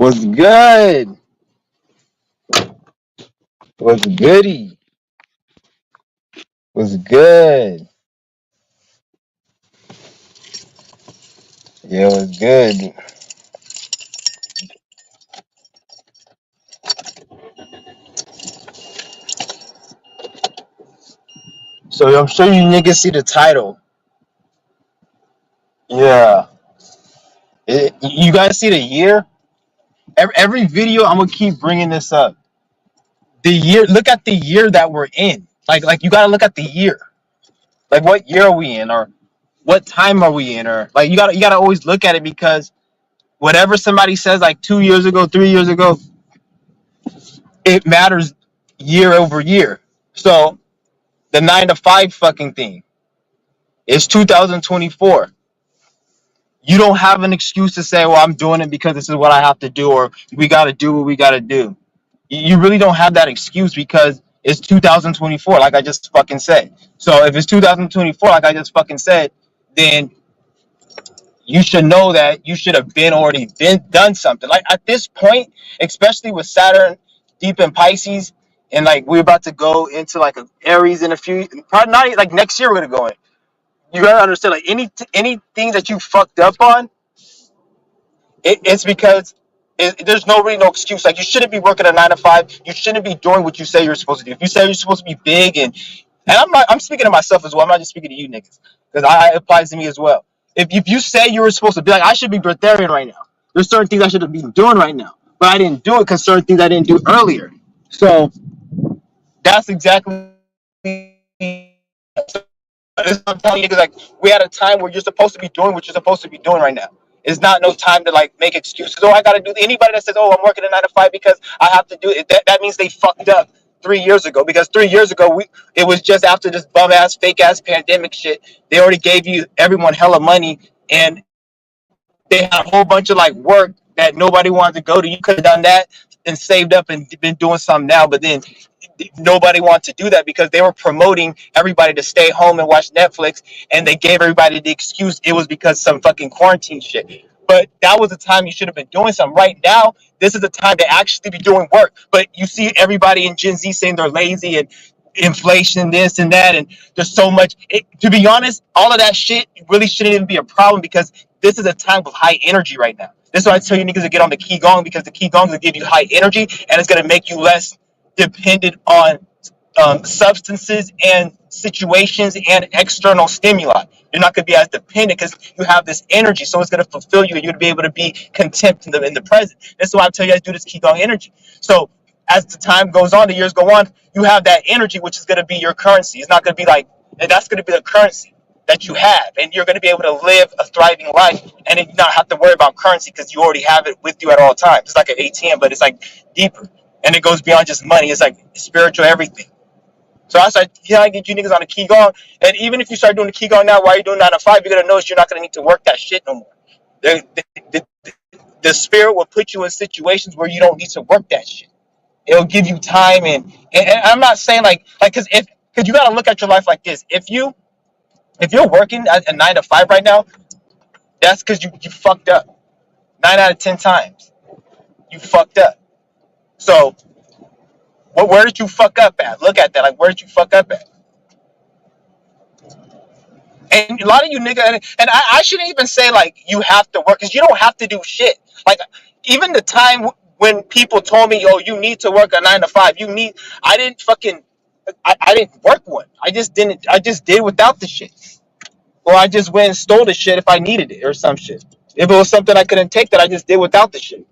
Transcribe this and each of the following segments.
What's good? What's goody? What's good? Yeah, what's good? So I'm sure you niggas see the title. Yeah. You guys see the year? Every video, I'm gonna keep bringing this up. The year. Look at the year that we're in. Like you gotta look at the year. Like what year are we in, or what time are we in, or like you gotta always look at it because whatever somebody says like 2 years ago, 3 years ago, it matters year over year. So the 9 to 5 fucking thing. It's 2024. You don't have an excuse to say, well, I'm doing it because this is what I have to do, or we got to do what we got to do. You really don't have that excuse because it's 2024, like I just fucking said. So if it's 2024, like I just fucking said, then you should know that you should have been done something. Like at this point, especially with Saturn deep in Pisces, and like we're about to go into like an Aries in a few, probably not like next year we're gonna go in. You gotta understand, like anything that you fucked up on, it's because there's really no excuse. Like you shouldn't be working a 9 to 5. You shouldn't be doing what you say you're supposed to do. If you say you're supposed to be big, and I'm speaking to myself as well. I'm not just speaking to you niggas because it applies to me as well. If you say you were supposed to be like, I should be breatharian right now. There's certain things I should have been doing right now, but I didn't do it because certain things I didn't do earlier. So that's exactly. I'm telling you, because like we had a time where you're supposed to be doing what you're supposed to be doing right now. It's not no time to like make excuses. Oh, I gotta do. Anybody that says, "Oh, I'm working a 9 to 5 because I have to do it," that means they fucked up 3 years ago. Because 3 years ago, it was just after this bum ass, fake ass pandemic shit. They already gave everyone hella money, and they had a whole bunch of like work that nobody wanted to go to. You could have done that and saved up and been doing something now, but then nobody wanted to do that because they were promoting everybody to stay home and watch Netflix, and they gave everybody the excuse it was because some fucking quarantine shit. But that was the time you should have been doing something. Right now, this is the time to actually be doing work. But you see everybody in Gen Z saying they're lazy and inflation, this and that, and there's so much. To be honest, all of that shit really shouldn't even be a problem because this is a time of high energy right now. This is why I tell you niggas to get on the Qigong because the Qigong will give you high energy and it's gonna make you less dependent on substances and situations and external stimuli. You're not going to be as dependent because you have this energy, so it's going to fulfill you, and you're going to be able to be content in the present. That's why I tell you guys do this Qigong energy. So as the time goes on, the years go on, you have that energy, which is going to be your currency. It's not going to be like, and that's going to be the currency that you have, and you're going to be able to live a thriving life and not have to worry about currency because you already have it with you at all times. It's like an ATM, but it's like deeper, and it goes beyond just money. It's like spiritual everything. So I said, yeah, I get you niggas on the Qigong. And even if you start doing the Qigong now while you're doing 9 to 5, you're going to notice you're not going to need to work that shit no more. The spirit will put you in situations where you don't need to work that shit. It'll give you time. And I'm not saying because you got to look at your life like this. If you're working a 9 to 5 right now, that's because you fucked up. 9 out of 10 times. You fucked up. So where did you fuck up at? Look at that. Like, where did you fuck up at? And a lot of you niggas, and I shouldn't even say like you have to work because you don't have to do shit. Like even the time when people told me, "Yo, you need to work a 9 to 5," I didn't fucking, I didn't work one. I just didn't. I just did without the shit, or I just went and stole the shit if I needed it or some shit. If it was something I couldn't take, that I just did without the shit.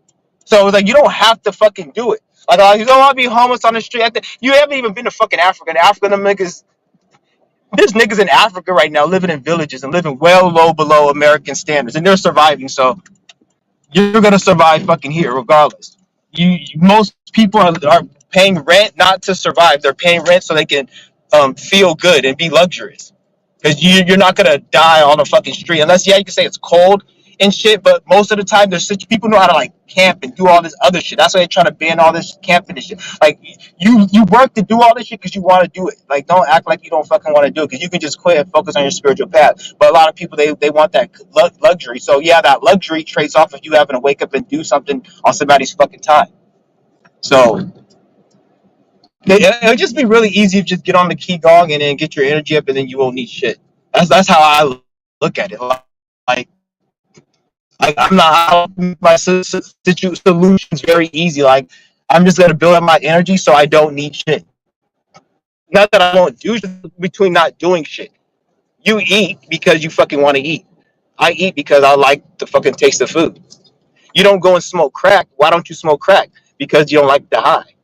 So it was like you don't have to fucking do it. Like, I'll be homeless on the street. You haven't even been to fucking Africa. In Africa, them niggas. There's niggas in Africa right now living in villages and living well low below American standards, and they're surviving. So you're gonna survive fucking here regardless. Most people are paying rent not to survive. They're paying rent so they can feel good and be luxurious. Because you're not gonna die on a fucking street unless you can say it's cold. and shit, but most of the time there's such people know how to like camp and do all this other shit. That's why they're trying to ban all this camping and shit. Like you work to do all this shit because you want to do it. Like don't act like you don't fucking want to do it because you can just quit and focus on your spiritual path. But a lot of people they want that luxury. So yeah, that luxury trades off of you having to wake up and do something on somebody's fucking time. So it would just be really easy if you just get on the qigong and then get your energy up and then you won't need shit. That's how I look at it. Like I'm not my solutions very easy. Like I'm just gonna build up my energy so I don't need shit. Not that I won't do between not doing shit. You eat because you fucking want to eat. I eat because I like the fucking taste of food. You don't go and smoke crack. Why don't you smoke crack? Because you don't like the high.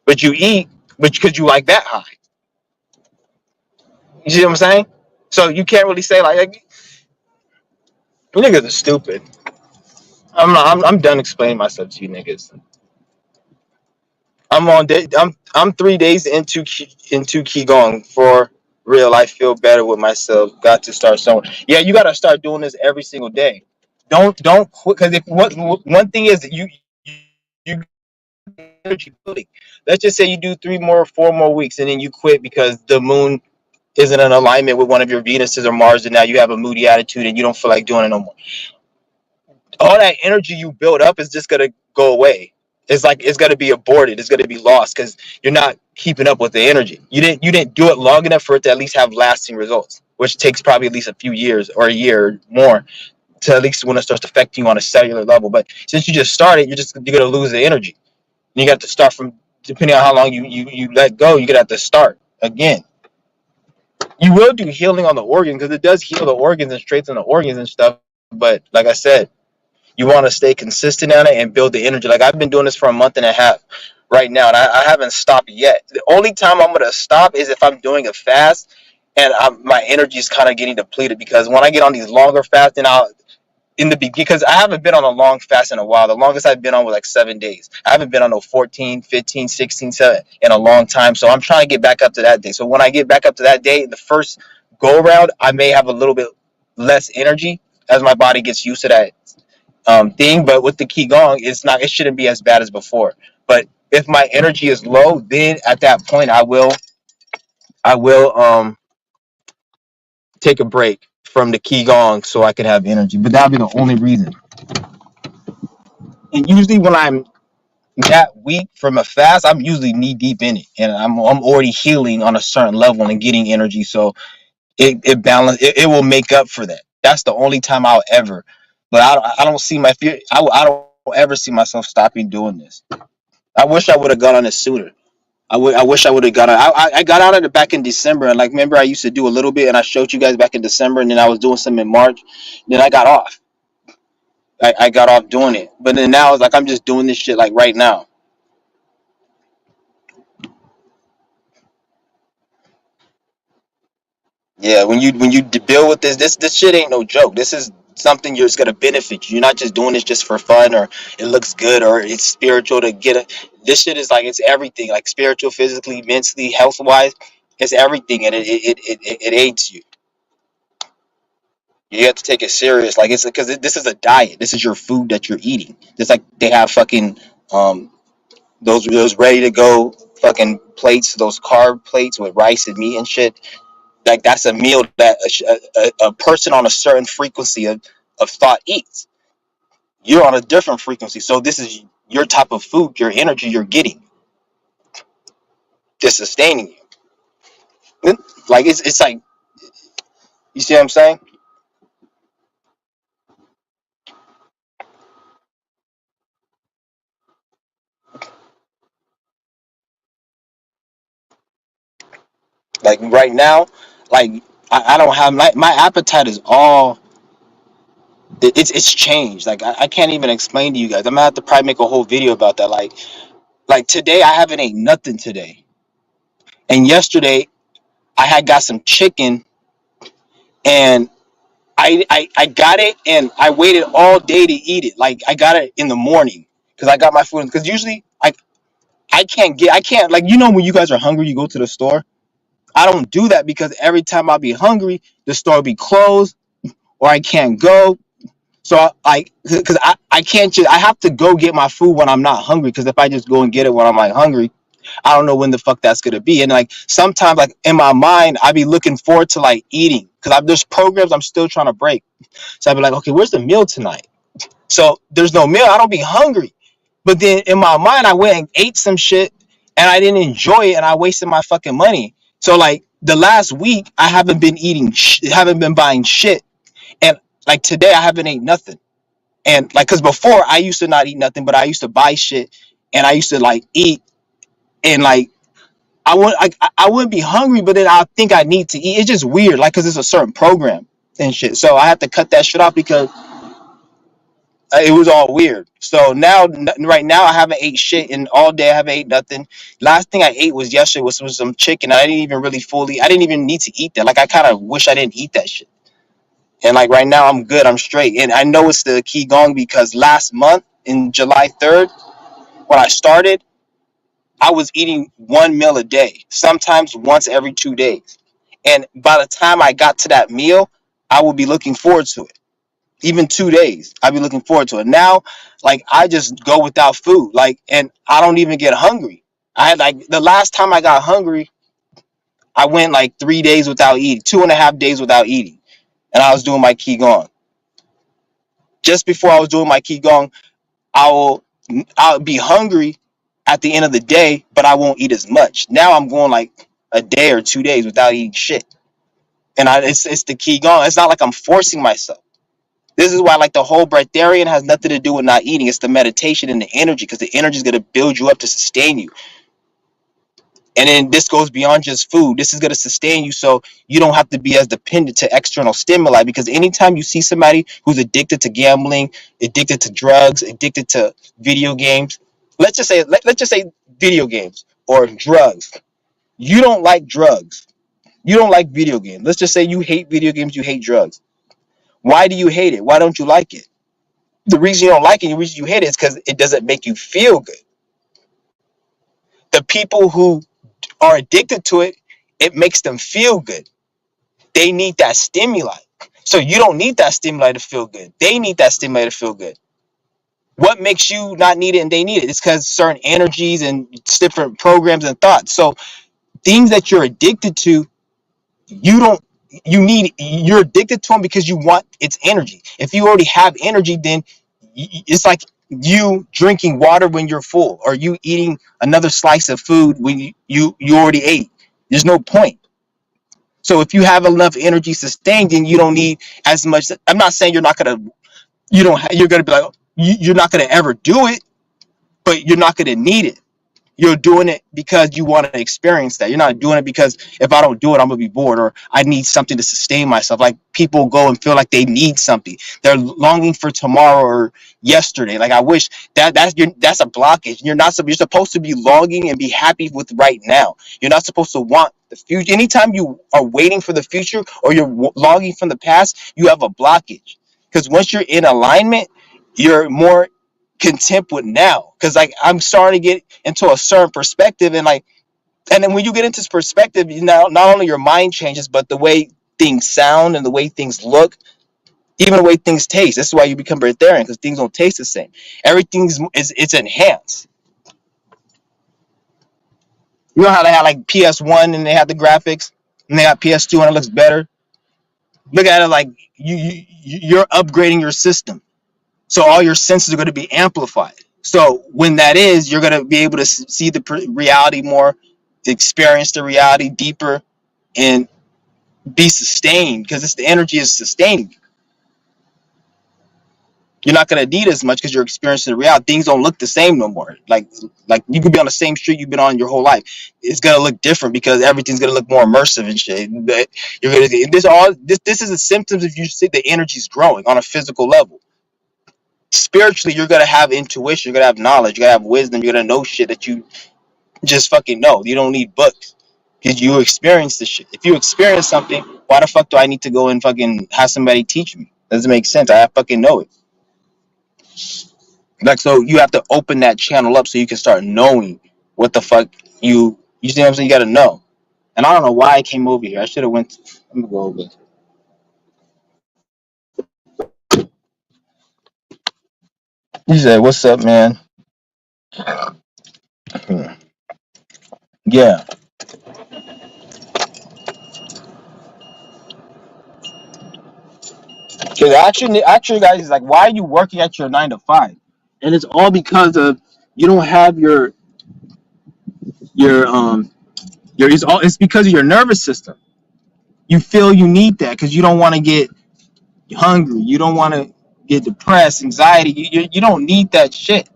But you eat, but because you like that high. You see what I'm saying? So you can't really say like you niggas are stupid. I'm done explaining myself to you niggas. I'm 3 days into qigong for real. I feel better with myself. Got to start somewhere. Yeah, you got to start doing this every single day. Don't quit because if what one thing is that you energy building. Let's just say you do 4 more weeks and then you quit because the moon isn't in alignment with one of your Venuses or Mars, and now you have a moody attitude and you don't feel like doing it no more. All that energy you build up is just gonna go away. It's like it's gonna be aborted. It's gonna be lost because you're not keeping up with the energy. You didn't do it long enough for it to at least have lasting results, which takes probably at least a few years or a year or more to at least when it starts affecting you on a cellular level. But since you just started, you're gonna lose the energy. You got to start from depending on how long you let go. You're gonna have to start again. You will do healing on the organ because it does heal the organs and strengthen the organs and stuff. But like I said, you want to stay consistent on it and build the energy. Like I've been doing this for a month and a half right now, and I haven't stopped yet. The only time I'm gonna stop is if I'm doing a fast and my energy is kind of getting depleted. Because when I get on these longer fasts, then I'll in the beginning because I haven't been on a long fast in a while. The longest I've been on was like 7 days. I haven't been on no 14, 15, 16, 7 in a long time. So I'm trying to get back up to that day. So when I get back up to that day, the first go around, I may have a little bit less energy as my body gets used to that thing. But with the qigong, it shouldn't be as bad as before. But if my energy is low, then at that point I will take a break from the qigong so I can have energy. But that'll be the only reason. And usually when I'm that weak from a fast, I'm usually knee deep in it, and I'm already healing on a certain level and getting energy. So it will make up for that. That's the only time I'll ever. But I don't see my fear. I don't ever see myself stopping doing this. I wish I would have got on it sooner. I wish I would have got on. I got out of it back in December, and like remember I used to do a little bit, and I showed you guys back in December, and then I was doing some in March. Then I got off. I got off doing it, but then now it's like I'm just doing this shit like right now. Yeah, when you deal with this shit ain't no joke. This is something you're just gonna benefit you. You're not just doing this just for fun or it looks good or it's spiritual to get it. This shit is like it's everything, like spiritual, physically, mentally, health wise. It's everything, and it aids you. You have to take it serious, like it's because this is a diet. This is your food that you're eating. Just like they have fucking um those ready to go fucking plates, those carb plates with rice and meat and shit. Like that's a meal that a person on a certain frequency of thought eats. You're on a different frequency, so this is your type of food, your energy you're getting, just sustaining you. Like it's like you see what I'm saying? Like right now, like I don't have my appetite is all it's changed. Like I can't even explain to you guys. I'm gonna have to probably make a whole video about that. Like today I haven't ate nothing today, and yesterday I had got some chicken and I got it and I waited all day to eat it. Like I got it in the morning because I got my food. Because usually I can't like when you guys are hungry you go to the store. I don't do that because every time I'll be hungry the store will be closed or I can't go. So because I can't just, I have to go get my food when I'm not hungry. Because if I just go and get it when I'm like hungry, I don't know when the fuck that's gonna be. And like sometimes, like in my mind, I be looking forward to like eating because there's programs I'm still trying to break. So I'd be like, okay, where's the meal tonight? So there's no meal. I don't be hungry. But then in my mind, I went and ate some shit and I didn't enjoy it and I wasted my fucking money. So like the last week, I haven't been haven't been buying shit. And like today, I haven't ate nothing. And like, cause before I used to not eat nothing, but I used to buy shit and I used to like eat and like I wouldn't be hungry, but then I think I need to eat. It's just weird, like cause it's a certain program and shit. So I have to cut that shit off because it was all weird. So now, right now, I haven't ate shit in all day. I haven't ate nothing. Last thing I ate was yesterday was some chicken. I didn't even really fully. I didn't even need to eat that. Like I kind of wish I didn't eat that shit. And like right now, I'm good. I'm straight. And I know it's the Qigong because last month in July 3rd, when I started, I was eating one meal a day, sometimes once every 2 days. And by the time I got to that meal, I would be looking forward to it. Even 2 days, I'd be looking forward to it. Now, like I just go without food, like, and I don't even get hungry. I had like the last time I got hungry, I went like 3 days without eating, 2.5 days without eating, and I was doing my qigong. Just before I was doing my qigong, I will I'll be hungry at the end of the day, but I won't eat as much. Now I'm going like a day or 2 days without eating shit, and it's the qigong. It's not like I'm forcing myself. This is why, like, the whole breatharian has nothing to do with not eating. It's the meditation and the energy, because the energy is going to build you up to sustain you. And then this goes beyond just food. This is going to sustain you so you don't have to be as dependent to external stimuli. Because anytime you see somebody who's addicted to gambling, addicted to drugs, addicted to video games, let's just say video games or drugs. You don't like drugs. You don't like video games. Let's just say you hate video games, you hate drugs. Why do you hate it? Why don't you like it? The reason you don't like it, the reason you hate it is because it doesn't make you feel good. The people who are addicted to it, it makes them feel good. They need that stimuli. So you don't need that stimuli to feel good. They need that stimuli to feel good. What makes you not need it and they need it? It's because certain energies and different programs and thoughts. So things that you're addicted to, you don't you're addicted to them because you want its energy. If you already have energy, then it's like you drinking water when you're full or you eating another slice of food when you already ate. There's no point. So if you have enough energy sustained, then you don't need as much. I'm not saying you're not gonna you don't you're gonna be like you're not gonna ever do it, but you're not gonna need it. You're doing it because you want to experience that. You're not doing it because if I don't do it, I'm gonna be bored or I need something to sustain myself. Like people go and feel like they need something. They're longing for tomorrow or yesterday. Like I wish that's a blockage. You're supposed to be longing and be happy with right now. You're not supposed to want the future. Anytime you are waiting for the future or you're longing from the past, you have a blockage. Because once you're in alignment, you're more content with now because like I'm starting to get into a certain perspective and like and then when you get into this perspective you know not only your mind changes but the way things sound and the way things look, even the way things taste. This is why you become vegetarian because things don't taste the same. Everything's is it's enhanced. You know how they had like PS1 and they had the graphics and they got PS2 and it looks better. Look at it like you're upgrading your system. So all your senses are going to be amplified. So when that is, you're going to be able to see the reality more, experience the reality deeper, and be sustained because it's the energy is sustaining. You're not going to need as much because you're experiencing the reality. Things don't look the same no more. Like you could be on the same street you've been on your whole life. It's going to look different because everything's going to look more immersive and shit. But you're going to this is the symptoms if you see the energy's growing on a physical level. Spiritually, you're gonna have intuition, you're gonna have knowledge, you're gonna have wisdom, you're gonna know shit that you just fucking know. You don't need books because you experience the shit. If you experience something, why the fuck do I need to go and fucking have somebody teach me? Doesn't make sense. I fucking know it. Like so, you have to open that channel up so you can start knowing what the fuck you see what I'm saying. You gotta know. And I don't know why I came over here. I should have went. Let me go over. He said, "What's up, man?" Yeah, because actually, guys, it's like, why are you working at your 9 to 5? And it's all because of you don't have your it's because of your nervous system. You feel you need that because you don't want to get hungry. You don't want to get depressed, anxiety. You don't need that shit.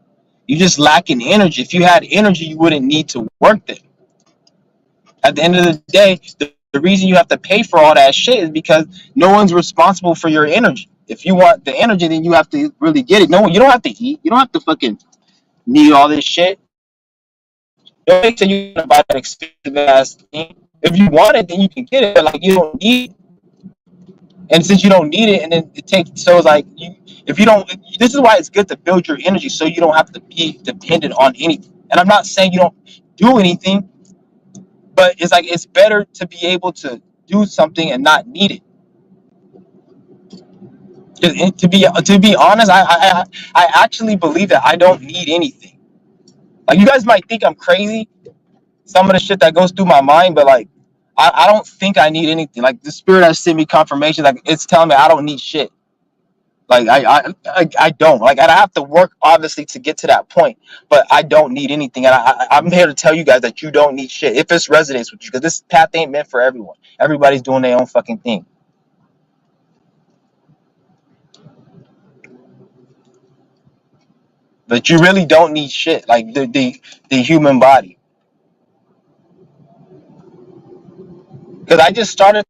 You just lacking energy. If you had energy, you wouldn't need to work there. At the end of the day, the reason you have to pay for all that shit is because no one's responsible for your energy. If you want the energy, then you have to really get it. No, you don't have to eat. You don't have to fucking need all this shit. Don't make sure you buy that expensive ass thing. If you want it, then you can get it. But like, you don't need it. And since you don't need it, and then it takes, so it's like, if you don't, this is why it's good to build your energy so you don't have to be dependent on anything. And I'm not saying you don't do anything, but it's like, it's better to be able to do something and not need it. To be honest, I actually believe that I don't need anything. Like, you guys might think I'm crazy, some of the shit that goes through my mind, but like, I don't think I need anything. Like, the spirit has sent me confirmation, like, it's telling me I don't need shit. Like, I don't, like, I have to work obviously to get to that point, but I don't need anything. And I'm here to tell you guys that you don't need shit if this resonates with you, because this path ain't meant for everyone. Everybody's doing their own fucking thing, but you really don't need shit. Like, the human body, because I just started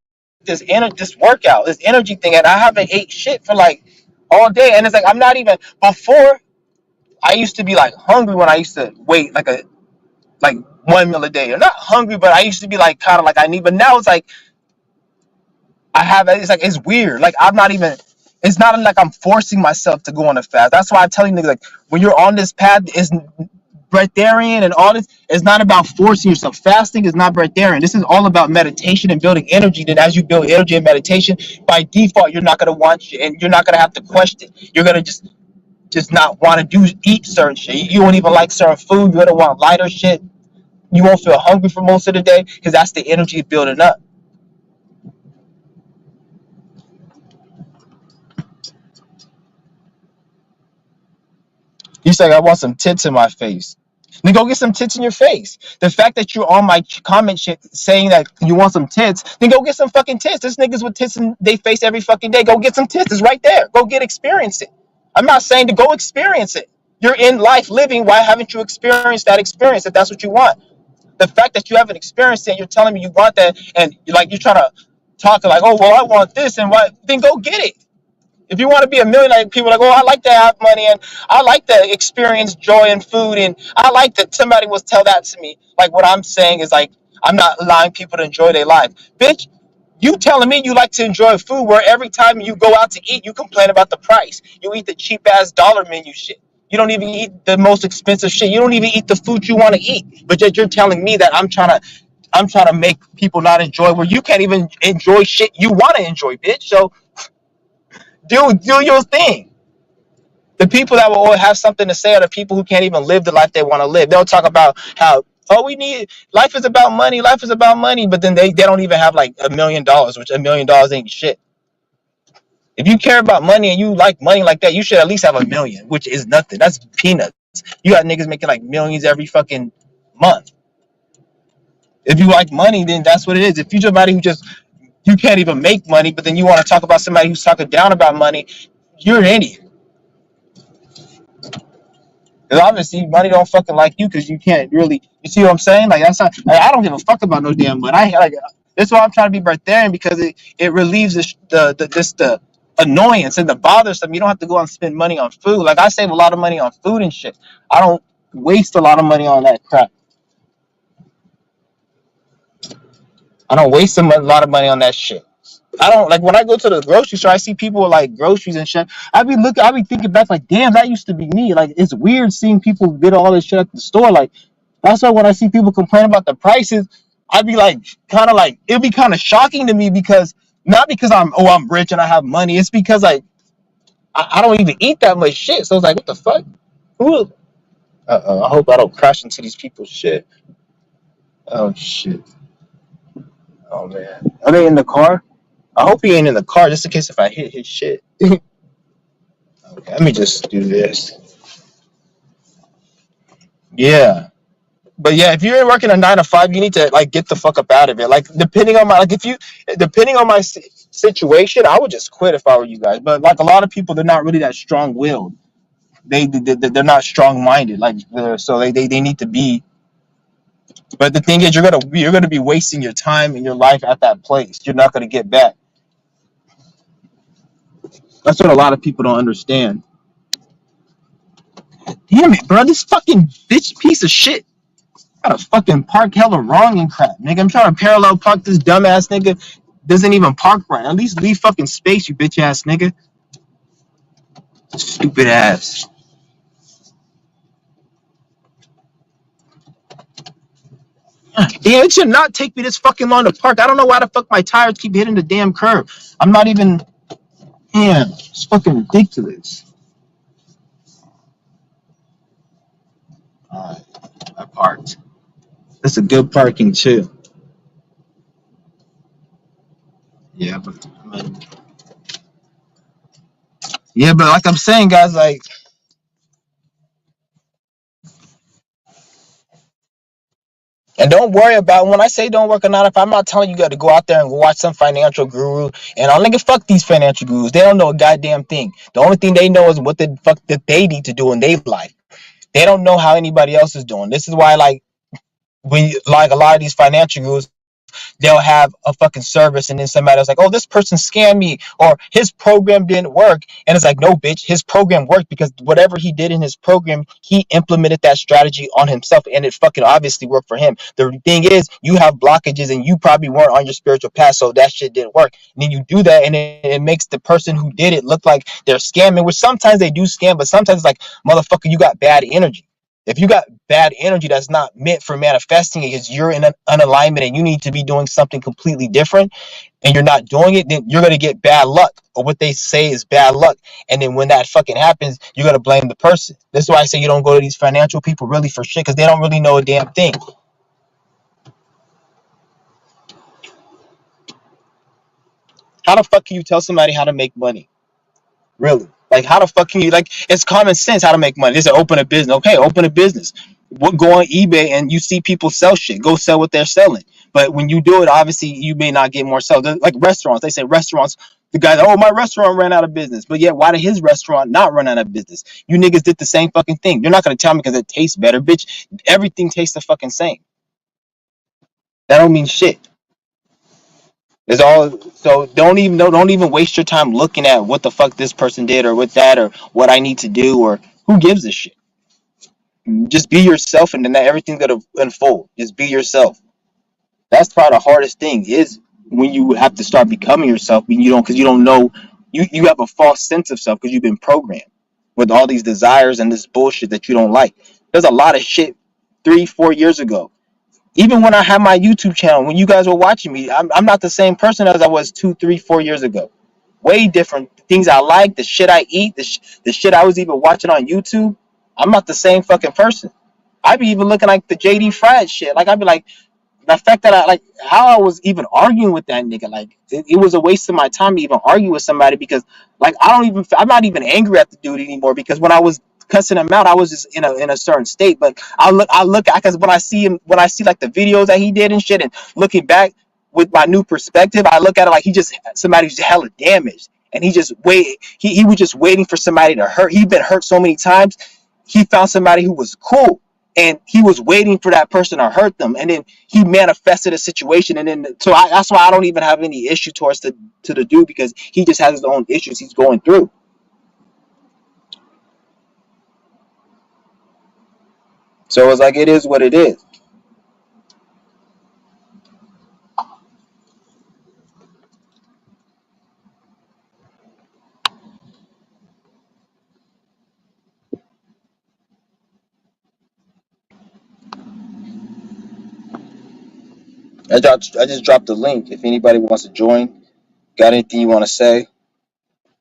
this workout, this energy thing, and I haven't ate shit for like all day. And it's like, I'm not even, before, I used to be like hungry when I used to wait like 1 meal a day, or not hungry, but I used to be like kind of like I need. But now it's like I have, it's like, it's weird. Like, I'm not even, it's not like I'm forcing myself to go on a fast. That's why I'm telling you, like, when you're on this path, is breatharian and all this, it's not about forcing yourself. Fasting is not breatharian. This is all about meditation and building energy. Then as you build energy and meditation, by default, you're not gonna want shit, and you're not gonna have to question. You're gonna just not want to eat certain shit. You won't even like certain food. You're gonna want lighter shit. You won't feel hungry for most of the day because that's the energy building up. You say, I want some tits in my face. Then go get some tits in your face. The fact that you're on my comment shit saying that you want some tits, then go get some fucking tits. There's niggas with tits in their face every fucking day. Go get some tits. It's right there. Go experience it. I'm not saying to go experience it. You're in life living. Why haven't you experienced that experience if that's what you want? The fact that you haven't experienced it, you're telling me you want that, and you're trying to talk like, oh, well, I want this, and what? Then go get it. If you want to be a millionaire, people are like, oh, I like to have money, and I like to experience joy and food, and I like that somebody will tell that to me. Like, what I'm saying is, like, I'm not allowing people to enjoy their life. Bitch, you telling me you like to enjoy food where every time you go out to eat, you complain about the price. You eat the cheap ass dollar menu shit. You don't even eat the most expensive shit. You don't even eat the food you want to eat. But yet you're telling me that I'm trying to make people not enjoy where you can't even enjoy shit you want to enjoy, bitch. So do your thing. The people that will always have something to say are the people who can't even live the life they want to live. They'll talk about how, oh, we need, life is about money, but then they don't even have like $1 million, which $1 million ain't shit. If you care about money and you like money like that, you should at least have 1 million, which is nothing. That's peanuts. You got niggas making like millions every fucking month. If you like money, then that's what it is. If you're somebody who just, you can't even make money, but then you want to talk about somebody who's talking down about money, you're an idiot. Because obviously money don't fucking like you because you can't really, you see what I'm saying? Like, that's not, like, I don't give a fuck about no damn money. That's why I'm trying to be breatharian, because it relieves the annoyance and the bothersome. You don't have to go out and spend money on food. Like, I save a lot of money on food and shit. I don't waste a lot of money on that crap. I don't waste a lot of money on that shit. I don't, like, when I go to the grocery store, I see people with like groceries and shit. I be thinking back like, damn, that used to be me. Like, it's weird seeing people get all this shit at the store. Like, that's why when I see people complain about the prices, I'd be like, kind of like, it'd be kind of shocking to me, because not because I'm rich and I have money. It's because, like, I don't even eat that much shit. So I was like, what the fuck? Who? I hope I don't crash into these people's shit. Oh shit. Oh man. Are they in the car? I hope he ain't in the car just in case if I hit his shit. Okay, let me just do this. Yeah. But yeah, if you're working a 9 to 5, you need to like get the fuck up out of it. Like depending on my like if you depending on my situation, I would just quit if I were you guys. But like a lot of people, they're not really that strong willed. They're not strong minded. Like so they need to be. But the thing is, you're gonna be wasting your time and your life at that place. You're not gonna get back. That's what a lot of people don't understand. Damn it, bro! This fucking bitch piece of shit. Gotta fucking park hella wrong and crap, nigga. I'm trying to parallel park this dumbass nigga. Doesn't even park right. At least leave fucking space, you bitch ass nigga. Stupid ass. Damn, it should not take me this fucking long to park. I don't know why the fuck my tires keep hitting the damn curb. I'm not even. Damn, it's fucking ridiculous. Alright, I parked. That's a good parking too. Yeah, but I mean, yeah, but like I'm saying, guys, like, and don't worry about when I say don't work or not. If I'm not telling you, got to go out there and go watch some financial guru, and I'm like, fuck these financial gurus. They don't know a goddamn thing. The only thing they know is what the fuck that they need to do in their life. They don't know how anybody else is doing. This is why, like, when like a lot of these financial gurus, they'll have a fucking service and then somebody else like, oh, this person scammed me or his program didn't work. And it's like, no, bitch, his program worked because whatever he did in his program, he implemented that strategy on himself and it fucking obviously worked for him. The thing is, you have blockages and you probably weren't on your spiritual path, so that shit didn't work. And then you do that and it makes the person who did it look like they're scamming, which sometimes they do scam, but sometimes it's like, motherfucker, you got bad energy. If you got bad energy that's not meant for manifesting it because you're in an alignment and you need to be doing something completely different and you're not doing it, then you're going to get bad luck or what they say is bad luck. And then when that fucking happens, you're going to blame the person. This is why I say you don't go to these financial people really for shit because they don't really know a damn thing. How the fuck can you tell somebody how to make money? Really? Like, how the fuck can you, like, it's common sense how to make money. It's to open a business. Okay, open a business. What Go on eBay and you see people sell shit. Go sell what they're selling. But when you do it, obviously, you may not get more sales. Like restaurants, they say restaurants, the guys, oh, my restaurant ran out of business. But yet, why did his restaurant not run out of business? You niggas did the same fucking thing. You're not going to tell me because it tastes better, bitch. Everything tastes the fucking same. That don't mean shit. It's all so don't even waste your time looking at what the fuck this person did or what that or what I need to do or who gives a shit. Just be yourself and then everything's gonna unfold. Just be yourself. That's probably the hardest thing is when you have to start becoming yourself and you don't because you don't know you have a false sense of self because you've been programmed with all these desires and this bullshit that you don't like. There's a lot of shit 3-4 years ago even when I had my YouTube channel, when you guys were watching me, I'm not the same person as I was 2, 3, 4 years ago. Way different things I like, the shit I eat, the shit I was even watching on YouTube. I'm not the same fucking person. I be even looking like the JD Fried shit. Like I'd be like, the fact that I like how I was even arguing with that nigga, like it was a waste of my time to even argue with somebody because like I'm not even angry at the dude anymore because when I was cussing him out, I was just in a certain state. But I look at because when I see like the videos that he did and shit, and looking back with my new perspective, I look at it like he just somebody who's hella damaged, and he was just waiting for somebody to hurt. He'd been hurt so many times, he found somebody who was cool and he was waiting for that person to hurt them and then he manifested a situation and then that's why I don't even have any issue towards to the dude because he just has his own issues he's going through. So it's like it is what it is. I just dropped the link if anybody wants to join. Got anything you want to say?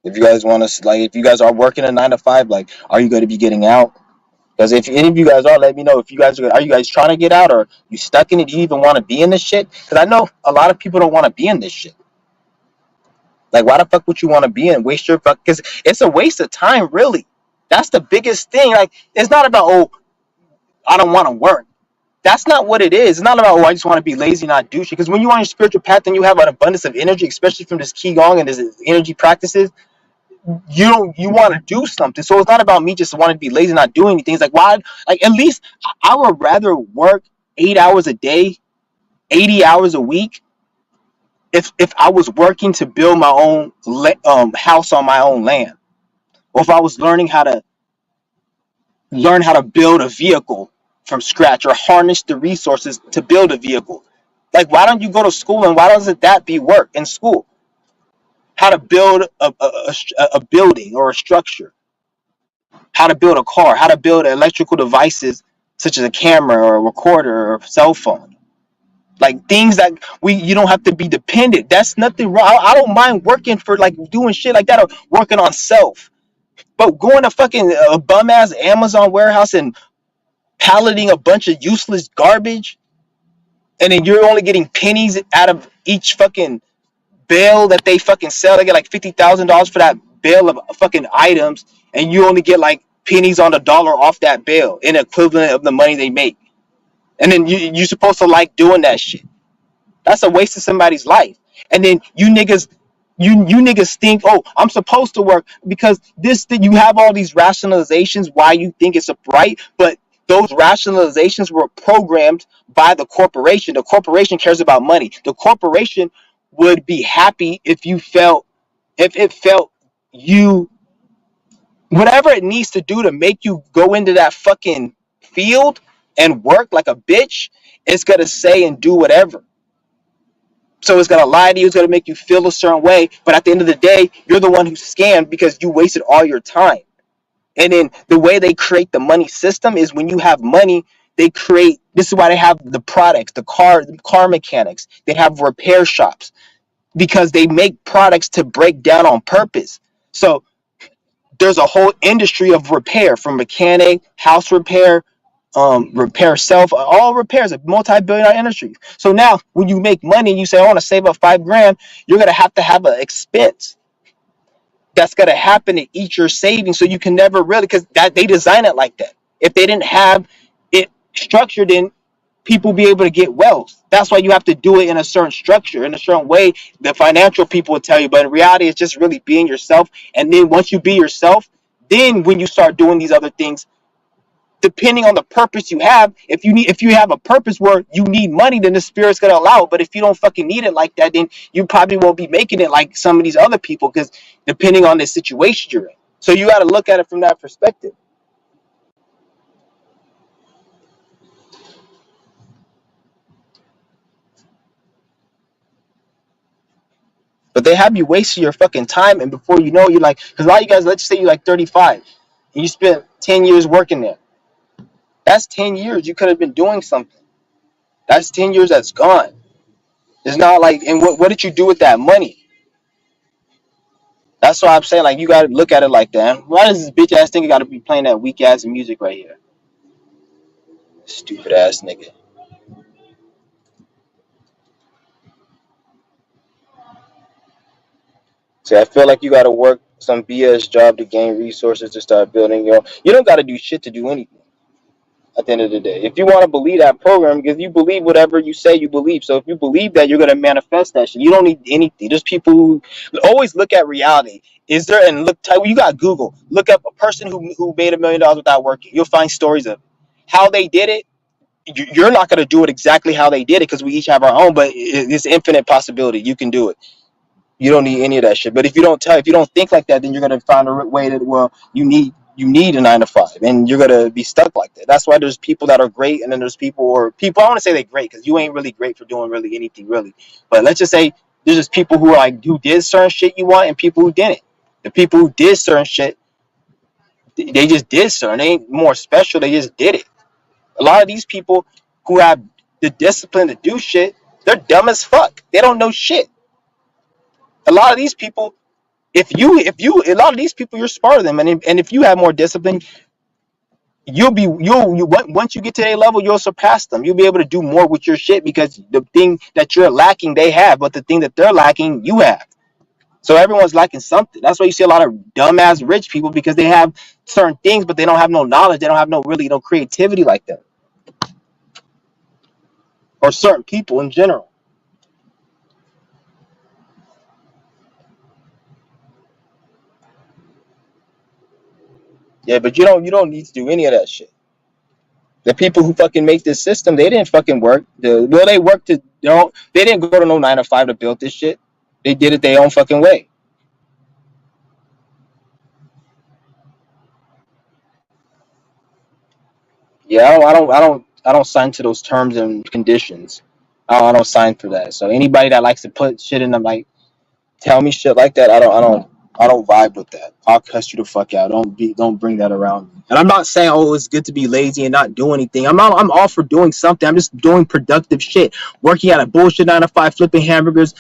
If you guys want to, like, if you guys are working a 9 to 5, like, are you going to be getting out? Because if any of you guys are, let me know. If you guys are you guys trying to get out, or you stuck in it? Do you even want to be in this shit? Because I know a lot of people don't want to be in this shit. Like, why the fuck would you want to be in? Waste your fuck? Because it's a waste of time, really. That's the biggest thing. Like, it's not about, oh, I don't want to work. That's not what it is. It's not about, oh, I just want to be lazy, not do shit. Because when you're on your spiritual path and you have an abundance of energy, especially from this qigong and this energy practices, you want to do something. So it's not about me just wanting to be lazy, not doing anything. It's like, why? Like, at least I would rather work 8 hours a day, 80 hours a week, if I was working to build my own house on my own land, or if I was learn how to build a vehicle from scratch, or harness the resources to build a vehicle. Like, why don't you go to school, and why doesn't that be work in school? How to build a building or a structure, how to build a car, how to build electrical devices such as a camera or a recorder or a cell phone. Like, things that you don't have to be dependent. That's nothing wrong. I don't mind working for, like, doing shit like that, or working on self. But going to fucking a bum ass Amazon warehouse and palleting a bunch of useless garbage, and then you're only getting pennies out of each fucking bale that they fucking sell. They get like $50,000 for that bale of fucking items, and you only get like pennies on the dollar off that bale, in equivalent of the money they make. And then you're supposed to like doing that shit. That's a waste of somebody's life. And then you niggas think, oh, I'm supposed to work because this thing. You have all these rationalizations why you think it's right, but those rationalizations were programmed by the corporation. The corporation cares about money. The corporation would be happy if it felt you, whatever it needs to do to make you go into that fucking field and work like a bitch. It's gonna say and do whatever. So it's gonna lie to you. It's gonna make you feel a certain way. But at the end of the day, you're the one who's scammed because you wasted all your time. And then the way they create the money system is, when you have money, they create. This is why they have the products, the car mechanics. They have repair shops because they make products to break down on purpose. So there's a whole industry of repair, from mechanic, house repair, repair self, all repairs, a multi-billion-dollar industry. So now when you make money and you say, I want to save up 5 grand, you're going to have an expense that's going to happen to eat your savings. So you can never really, because that they design it like that. If they didn't have it structured, in people be able to get wealth. That's why you have to do it in a certain structure, in a certain way. The financial people will tell you, but in reality, it's just really being yourself. And then once you be yourself, then when you start doing these other things, depending on the purpose you have, if you have a purpose where you need money, then the spirit's gonna allow it. But if you don't fucking need it like that, then you probably won't be making it like some of these other people, because depending on the situation you're in. So you got to look at it from that perspective. But they have you wasting your fucking time, and before you know, you're like, because a lot of you guys, let's say you're like 35, and you spent 10 years working there. That's 10 years you could have been doing something. That's 10 years that's gone. It's not like, and what did you do with that money? That's why I'm saying, like, you got to look at it like that. Why does this bitch ass nigga got to be playing that weak ass music right here? Stupid ass nigga. See, I feel like you got to work some BS job to gain resources to start building your own. You don't got to do shit to do anything at the end of the day. If you want to believe that program, because you believe whatever you say you believe. So if you believe that, you're going to manifest that shit. You don't need anything. There's people who always look at reality. Is there, and look, you got Google. Look up a person who made $1 million without working. You'll find stories of how they did it. You're not going to do it exactly how they did it, because we each have our own, but it's infinite possibility. You can do it. You don't need any of that shit. But if you don't think like that, then you're gonna find a way that, well, you need a 9 to 5, and you're gonna be stuck like that. That's why there's people that are great, and then there's people. I want to say they're great because you ain't really great for doing really anything really. But let's just say there's just people who did certain shit you want, and people who didn't. The people who did certain shit, they just did certain. They ain't more special. They just did it. A lot of these people who have the discipline to do shit, they're dumb as fuck. They don't know shit. A lot of these people If you a lot of these people, you're smarter than them, and if you have more discipline, once you get to their level, you'll surpass them. You'll be able to do more with your shit because the thing that you're lacking, they have, but the thing that they're lacking, you have. So everyone's lacking something. That's why you see a lot of dumbass rich people because they have certain things, but they don't have no knowledge. They don't have no creativity like that, or certain people in general. Yeah, but you don't need to do any of that shit. The people who fucking make this system, they didn't fucking work. They worked to they didn't go to no 9 to 5 to build this shit. They did it their own fucking way. Yeah, I don't sign to those terms and conditions. I don't sign for that. So anybody that likes to put shit in them, like tell me shit like that, I don't vibe with that. I'll cuss you the fuck out. Don't bring that around me. And I'm not saying, oh, it's good to be lazy and not do anything. I'm all for doing something. I'm just doing productive shit. Working at a bullshit 9 to 5, flipping hamburgers,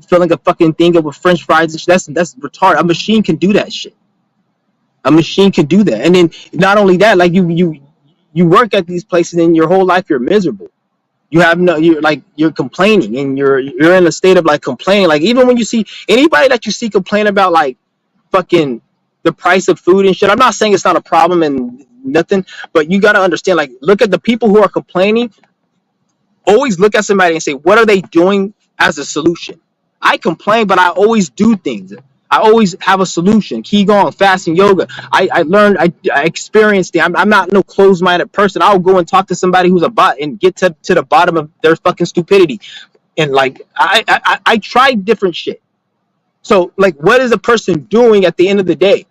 filling a fucking thing up with French fries and shit. That's retarded. A machine can do that shit. A machine can do that. And then not only that, like you work at these places and your whole life you're miserable. You're complaining and you're in a state of like complaining. Like even when you see anybody that you see complain about like fucking the price of food and shit. I'm not saying it's not a problem and nothing, but you gotta understand, like, look at the people who are complaining. Always look at somebody and say, what are they doing as a solution? I complain, but I always do things. I always have a solution. Qigong, fasting, yoga. I learned, I experienced it. I'm not no closed-minded person. I'll go and talk to somebody who's a bot and get to the bottom of their fucking stupidity. And like, I tried different shit. So like, what is a person doing at the end of the day?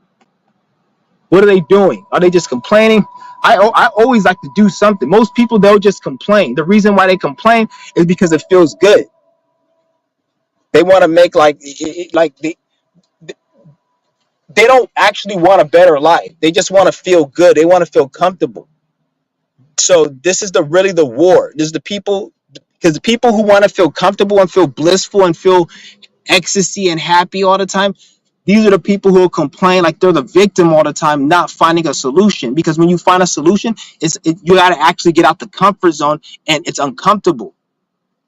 What are they doing? Are they just complaining? I always like to do something. Most people, they'll just complain. The reason why they complain is because it feels good. They want to make like they don't actually want a better life. They just want to feel good. They want to feel comfortable. So this is the war. This is the people, because the people who want to feel comfortable and feel blissful and feel ecstasy and happy all the time, these are the people who will complain like they're the victim all the time, not finding a solution. Because when you find a solution, you got to actually get out the comfort zone, and it's uncomfortable.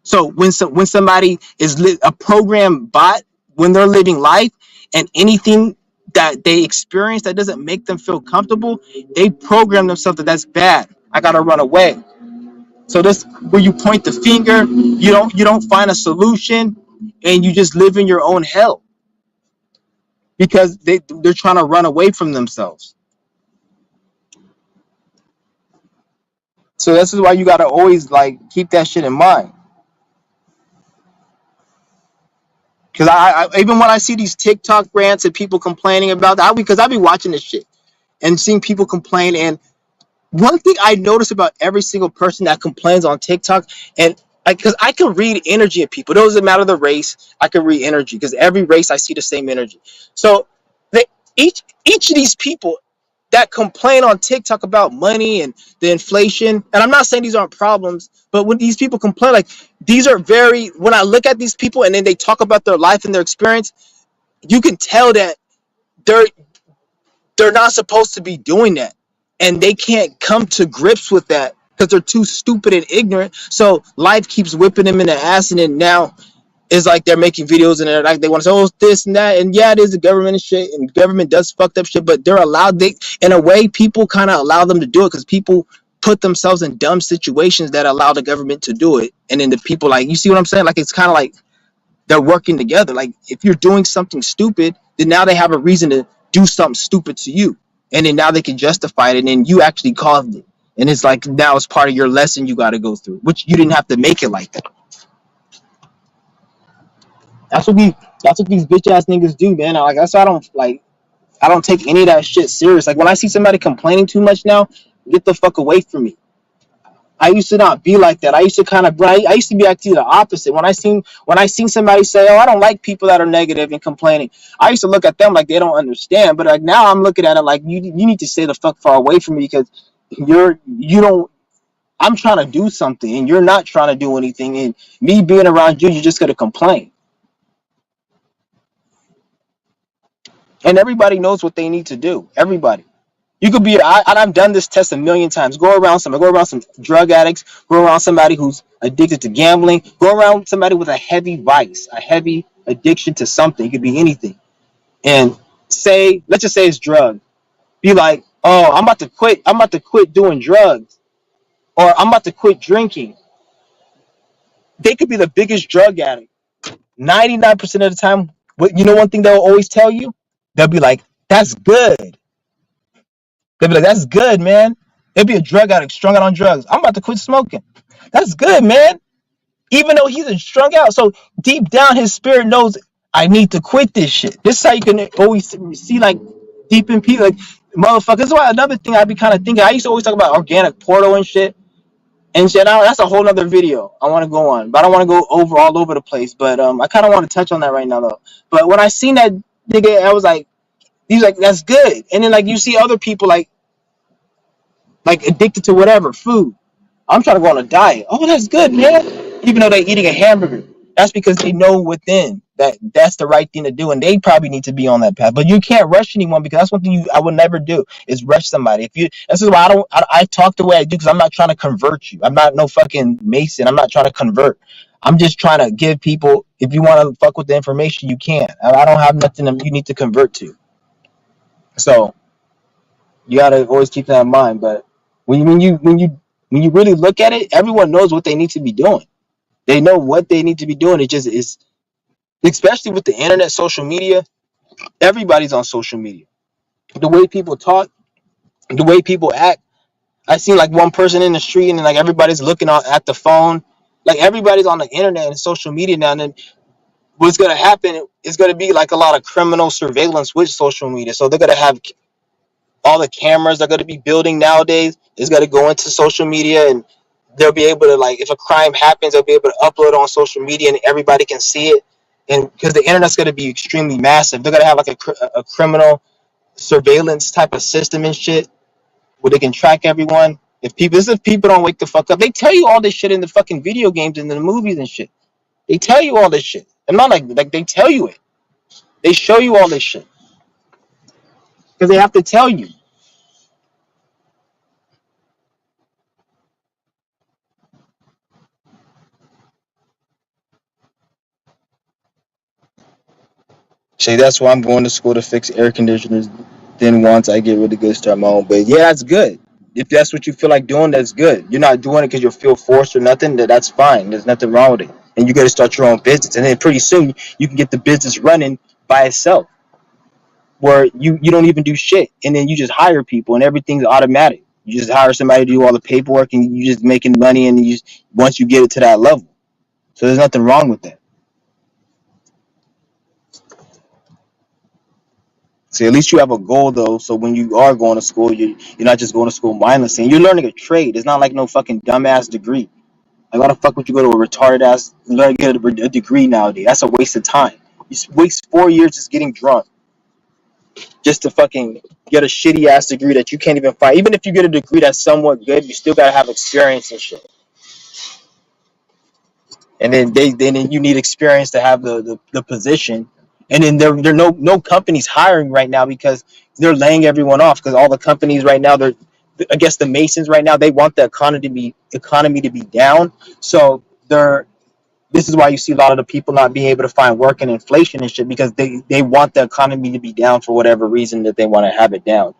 So when somebody is a program bot, when they're living life, and anything that they experience that doesn't make them feel comfortable, they program themselves that that's bad. I gotta run away. So this where you point the finger, you don't find a solution, and you just live in your own hell because they're trying to run away from themselves. So this is why you gotta always like keep that shit in mind. Because I even when I see these TikTok rants and people complaining about that, because I be watching this shit and seeing people complain. And one thing I notice about every single person that complains on TikTok, and because I can read energy of people, it doesn't matter the race, I can read energy because every race I see the same energy. So they, each of these people that complain on TikTok about money and the inflation, and I'm not saying these aren't problems, but when these people complain, like these are very, when I look at these people and then they talk about their life and their experience, you can tell that they're they're not supposed to be doing that, and they can't come to grips with that because they're too stupid and ignorant. So life keeps whipping them in the ass, and then now it's like they're making videos and they're like they want to say, oh, this and that, and yeah, it is the government and shit, and government does fucked up shit, but they're allowed. They, in a way, people kind of allow them to do it because people put themselves in dumb situations that allow the government to do it, and then the people, like, you see what I'm saying? Like, it's kind of like they're working together. Like, if you're doing something stupid, then now they have a reason to do something stupid to you, and then now they can justify it, and then you actually caused it, and it's like now it's part of your lesson you got to go through, which you didn't have to make it like that. That's what we. That's what these bitch ass niggas do, man. Like, that's why I don't like. I don't take any of that shit serious. Like when I see somebody complaining too much now, get the fuck away from me. I used to not be like that. I used to kind of. I used to be actually the opposite. When I seen somebody say, "Oh, I don't like people that are negative and complaining," I used to look at them like they don't understand. But like now, I'm looking at it like you need to stay the fuck far away from me because you don't. I'm trying to do something and you're not trying to do anything. And me being around you, you're just gonna complain. And everybody knows what they need to do. Everybody. You could be. I've done this test a million times. Go around some drug addicts. Go around somebody who's addicted to gambling. Go around somebody with a heavy vice, a heavy addiction to something. It could be anything. And say, let's just say it's drugs. Be like, oh, I'm about to quit. I'm about to quit doing drugs, or I'm about to quit drinking. They could be the biggest drug addict. 99% of the time, what you know, one thing they'll always tell you, they'll be like, "That's good." They'll be like, "That's good, man." They'll be a drug addict, strung out on drugs. I'm about to quit smoking. That's good, man. Even though he's strung out, so deep down, his spirit knows I need to quit this shit. This is how you can always see, like, deep in people, like, motherfuckers. This is why another thing I be kind of thinking. I used to always talk about organic portal and shit. And shit, that's a whole other video I want to go on, but I don't want to go over all over the place. But I kind of want to touch on that right now though. But when I seen that nigga, I was like, he's like, that's good. And then like you see other people like addicted to whatever food. I'm trying to go on a diet. Oh, that's good, man. Even though they're eating a hamburger, that's because they know within that that's the right thing to do, and they probably need to be on that path. But you can't rush anyone because that's one thing I would never do is rush somebody. If you, this is why I talk the way I do because I'm not trying to convert you. I'm not no fucking Mason. I'm not trying to convert. I'm just trying to give people. If you want to fuck with the information, you can. I don't have nothing that you need to convert to. So you gotta always keep that in mind. But when you really look at it, everyone knows what they need to be doing. They know what they need to be doing. It just is, especially with the internet, social media. Everybody's on social media. The way people talk, the way people act. I seen like one person in the street, and like everybody's looking at the phone. Like everybody's on the internet and social media now. And then what's gonna happen is gonna be like a lot of criminal surveillance with social media. So they're gonna have all the cameras they're gonna be building nowadays is gonna go into social media, and they'll be able to, like, if a crime happens, they'll be able to upload on social media and everybody can see it. And because the internet's going to be extremely massive, they're going to have like a criminal surveillance type of system and shit where they can track everyone. If people don't wake the fuck up, they tell you all this shit in the fucking video games and the movies and shit. They tell you all this shit. And not like they tell you it. They show you all this shit because they have to tell you. See, that's why I'm going to school to fix air conditioners. Then once I get really good, start my own. But yeah, that's good. If that's what you feel like doing, that's good. You're not doing it because you feel forced or nothing. That's fine. There's nothing wrong with it. And you got to start your own business, and then pretty soon you can get the business running by itself, where you don't even do shit, and then you just hire people, and everything's automatic. You just hire somebody to do all the paperwork, and you just making money, and you just, once you get it to that level. So there's nothing wrong with that. See, at least you have a goal though. So when you are going to school, you're not just going to school mindlessly. And you're learning a trade. It's not like no fucking dumbass degree. Like, why the fuck would you go to a retarded ass learn get a degree nowadays? That's a waste of time. You waste 4 years just getting drunk, just to fucking get a shitty ass degree that you can't even find. Even if you get a degree that's somewhat good, you still gotta have experience and shit. And then you need experience to have the position. And then there no companies hiring right now because they're laying everyone off because all the companies right now, they're, I guess the Masons right now, they want the economy to be down. So they're this is why you see a lot of the people not being able to find work and inflation and shit because they want the economy to be down for whatever reason that they want to have it down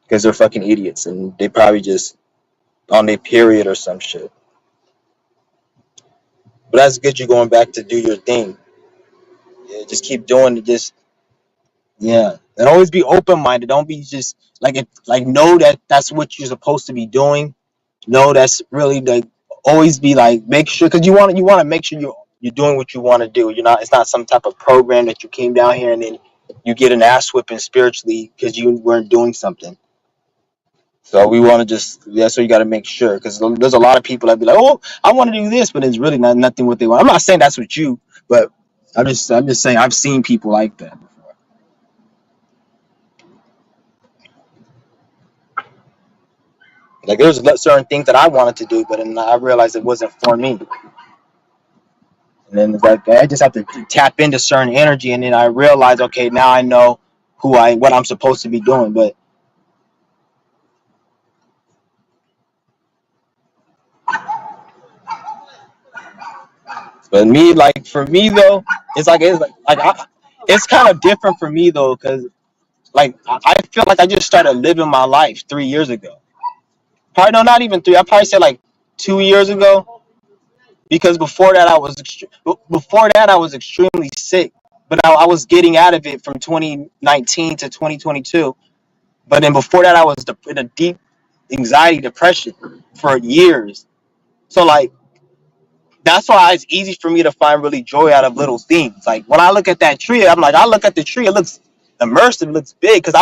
because they're fucking idiots and they probably just on their period or some shit. But that's good. You're going back to do your thing. Yeah, just keep doing it. Just yeah, and always be open minded. Don't be just like it. Like know that that's what you're supposed to be doing. Know that's really like always be like make sure because you want to make sure you're doing what you want to do. You're not. It's not some type of program that you came down here and then you get an ass whipping spiritually because you weren't doing something. So we want to just so you got to make sure because there's a lot of people that be like, oh, I want to do this, but it's really not nothing what they want. I'm not saying that's what you, but I'm just saying I've seen people like that. Like there's certain things that I wanted to do, but then I realized it wasn't for me. And then it's like I just have to tap into certain energy, and then I realize, okay, now I know what I'm supposed to be doing. But me, like for me though, it's kind of different for me though, because like I feel like I just started living my life 3 years ago. Probably no, not even three. I probably say like 2 years ago, because before that I was extremely sick, but I was getting out of it from 2019 to 2022. But then before that, I was in a deep anxiety depression for years. So like that's why it's easy for me to find really joy out of little things. Like when I look at that tree, I'm like, I look at the tree, it looks immersive, it looks big, because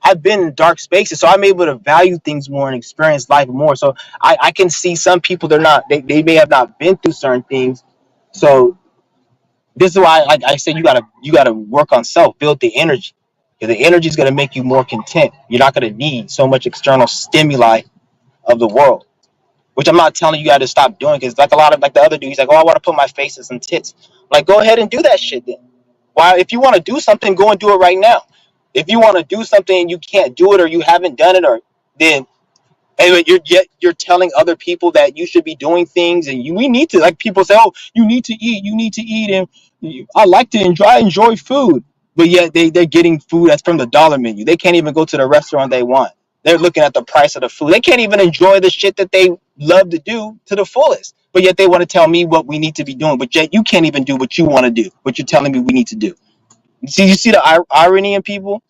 I've been in dark spaces, so I'm able to value things more and experience life more. So I can see some people, they may have not been through certain things. So this is why, like I said, you gotta work on self, build the energy. Because the energy is gonna make you more content. You're not gonna need so much external stimuli of the world. Which I'm not telling you got to stop doing, because like a lot of like the other dude, he's like, oh, I want to put my face in some tits. Like, go ahead and do that shit then. Why, if you want to do something, go and do it right now. If you want to do something and you can't do it, or you haven't done it, or then anyway, you're telling other people that you should be doing things, and we need to, like, people say, oh, you need to eat, and I like to enjoy food, but yet they're getting food that's from the dollar menu. They can't even go to the restaurant they want. They're looking at the price of the food. They can't even enjoy the shit that they love to do to the fullest. But yet they want to tell me what we need to be doing. But yet you can't even do what you want to do, what you're telling me we need to do. You see the irony in people?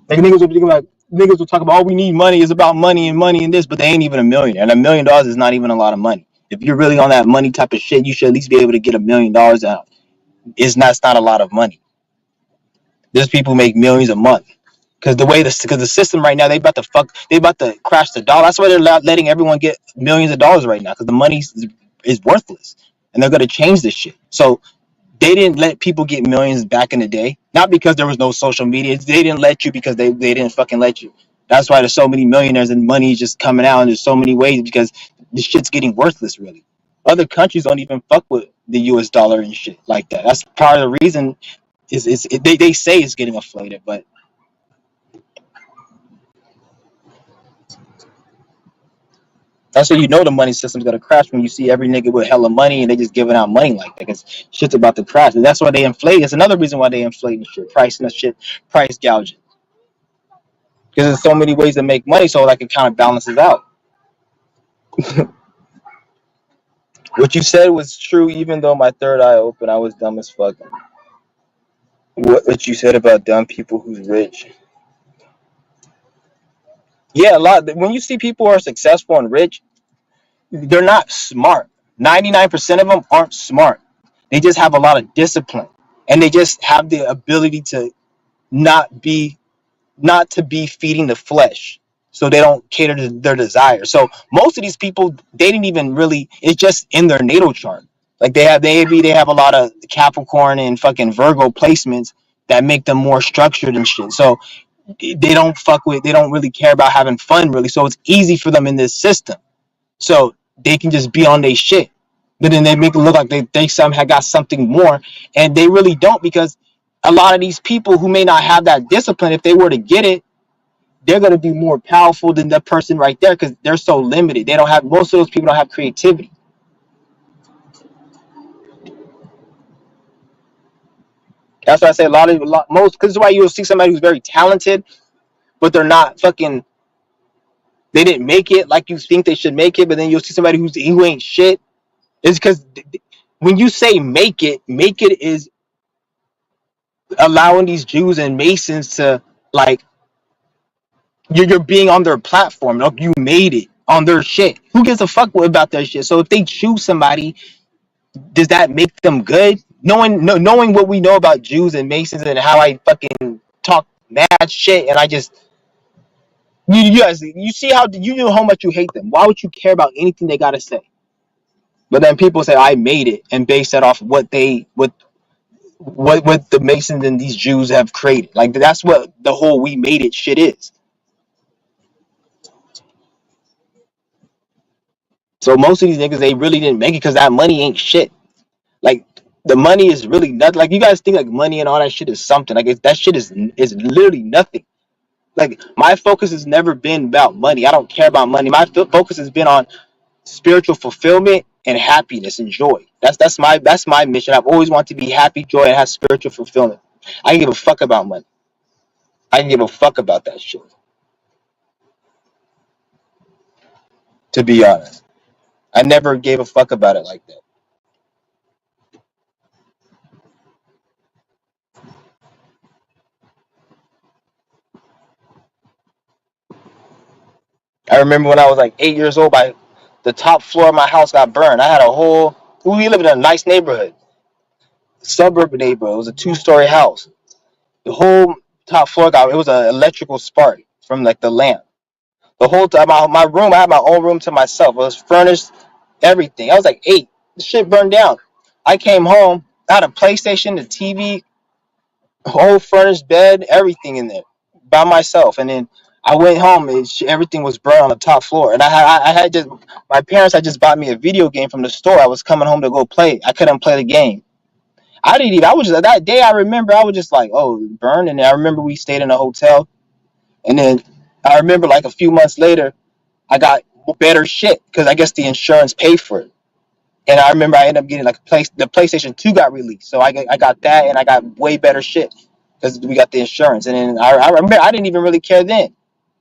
Like niggas will talk about, oh, we need money. It's about money and money and this, but they ain't even a millionaire. And $1 million is not even a lot of money. If you're really on that money type of shit, you should at least be able to get $1 million out. It's not a lot of money. There's people who make millions a month. Because the system right now, they about to crash the dollar. That's why they're letting everyone get millions of dollars right now, because the money is worthless, and they're gonna change this shit. So they didn't let people get millions back in the day, not because there was no social media. They didn't let you because they didn't fucking let you. That's why there's so many millionaires and money is just coming out, and there's so many ways, because the shit's getting worthless. Really, other countries don't even fuck with the U.S. dollar and shit like that. That's part of the reason. They say it's getting inflated, but that's how you know the money system's gonna crash, when you see every nigga with hella money and they just giving out money like that, because shit's about to crash. And that's why they inflate. It's another reason why they inflate the shit, pricing the shit, price gouging. Because there's so many ways to make money, so like it kind of balances out. What you said was true, even though my third eye open, I was dumb as fuck. What you said about dumb people who's rich. Yeah, a lot. When you see people who are successful and rich, they're not smart. 99% of them aren't smart. They just have a lot of discipline, and they just have the ability to not be not to be feeding the flesh, so they don't cater to their desires. So most of these people, they didn't even really, it's just in their natal chart. Like they have a lot of Capricorn and fucking Virgo placements that make them more structured and shit. So they don't really care about having fun really, so it's easy for them in this system. So they can just be on their shit. But then they make it look like they somehow got something more, and they really don't, because a lot of these people who may not have that discipline, if they were to get it, they're gonna be more powerful than that person right there, because they're so limited. They don't have Most of those people don't have creativity. That's why I say most, because this is why you'll see somebody who's very talented, but they're not fucking. They didn't make it like you think they should make it, but then you'll see somebody who ain't shit. It's because when you say make it is allowing these Jews and Masons to, like, you're being on their platform. Like, you made it on their shit. Who gives a fuck about their shit? So if they choose somebody, does that make them good? Knowing what we know about Jews and Masons and how I fucking talk mad shit, and I just you guys, you see how you know how much you hate them. Why would you care about anything they gotta say? But then people say I made it and base that off what the Masons and these Jews have created. Like, that's what the whole "we made it" shit is. So most of these niggas, they really didn't make it because that money ain't shit. Like, The money is really nothing. Like you guys think like money and all that shit is something. Like that shit is literally nothing. Like my focus has never been about money. I don't care about money. My focus has been on spiritual fulfillment and happiness and joy. That's my mission. I've always wanted to be happy, joy, and have spiritual fulfillment. I can give a fuck about money. I can give a fuck about that shit. To be honest, I never gave a fuck about it like that. I remember when I was like 8 years old, the top floor of my house got burned. I had a whole. We lived in a nice neighborhood, suburban neighborhood. It was a two-story house. The whole top floor got. It was an electrical spark from like the lamp. The whole time, my room, I had my own room to myself. It was furnished, everything. I was like 8. The shit burned down. I came home. I had a PlayStation, the TV, whole furnished bed, everything in there by myself. And then I went home and everything was burned on the top floor. And I had just my parents had just bought me a video game from the store. I was coming home to go play. I couldn't play the game. I didn't even. I was just that day. I remember I was just like, oh, burned. And I remember we stayed in a hotel. And then I remember like a few months later, I got better shit because I guess the insurance paid for it. And I remember I ended up getting like the PlayStation 2 got released. So I got that and I got way better shit because we got the insurance. And then I remember I didn't even really care then.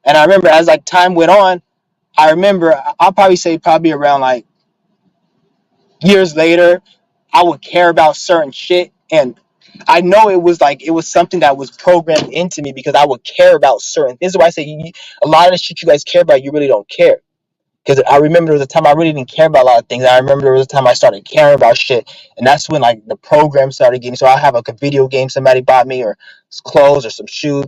And I remember as like time went on, I remember I'll probably say probably around like years later, I would care about certain shit. And I know it was something that was programmed into me because I would care about certain things. This is why I say a lot of the shit you guys care about, you really don't care. Because I remember there was a time I really didn't care about a lot of things. I remember there was a time I started caring about shit, and that's when like the program started getting. So I have like a video game somebody bought me, or clothes, or some shoes,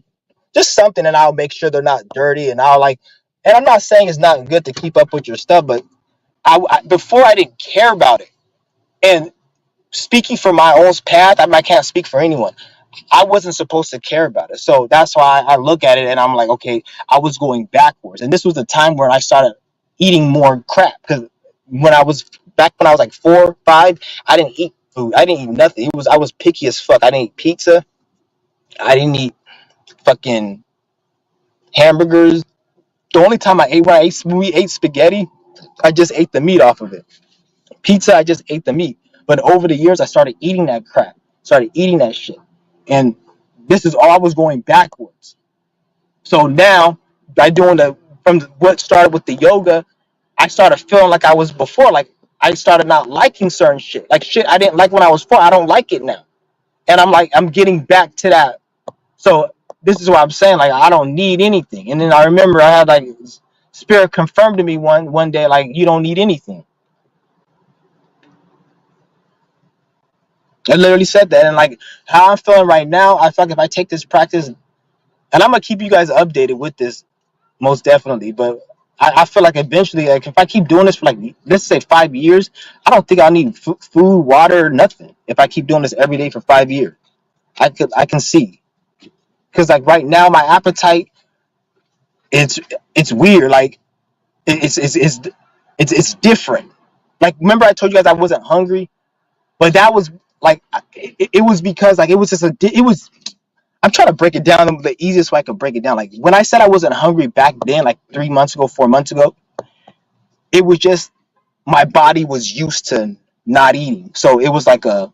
just something, and I'll make sure they're not dirty, and I'll like. And I'm not saying it's not good to keep up with your stuff, but before I didn't care about it. And speaking for my own path, I can't speak for anyone. I wasn't supposed to care about it. So that's why I look at it and I'm like, okay, I was going backwards. And this was the time where I started eating more crap. Because when I was like 4, 5, I didn't eat food. I didn't eat nothing. I was picky as fuck. I didn't eat pizza. I didn't eat fucking hamburgers. The only time when we ate spaghetti, I just ate the meat off of it. Pizza, I just ate the meat. But over the years, I started eating that crap. Started eating that shit. And this is all I was going backwards. So now, by doing from what started with the yoga, I started feeling like I was before. Like I started not liking certain shit. Like shit I didn't like when I was 4, I don't like it now. And I'm like, I'm getting back to that. So this is what I'm saying. Like I don't need anything. And then I remember I had like spirit confirmed to me one day, like you don't need anything. I literally said that. And like how I'm feeling right now, I feel like if I take this practice, and I'm gonna keep you guys updated with this most definitely. But I feel like eventually, like if I keep doing this for like let's say 5 years, I don't think I'll need food, water, nothing. If I keep doing this every day for 5 years, I can see because like right now my appetite it's weird. Like it's different. Like remember I told you guys I wasn't hungry, but that was like it was because like it was just it was. I'm trying to break it down the easiest way I could break it down. Like when I said I wasn't hungry back then, like 3 months ago, 4 months ago, it was just my body was used to not eating. So it was like an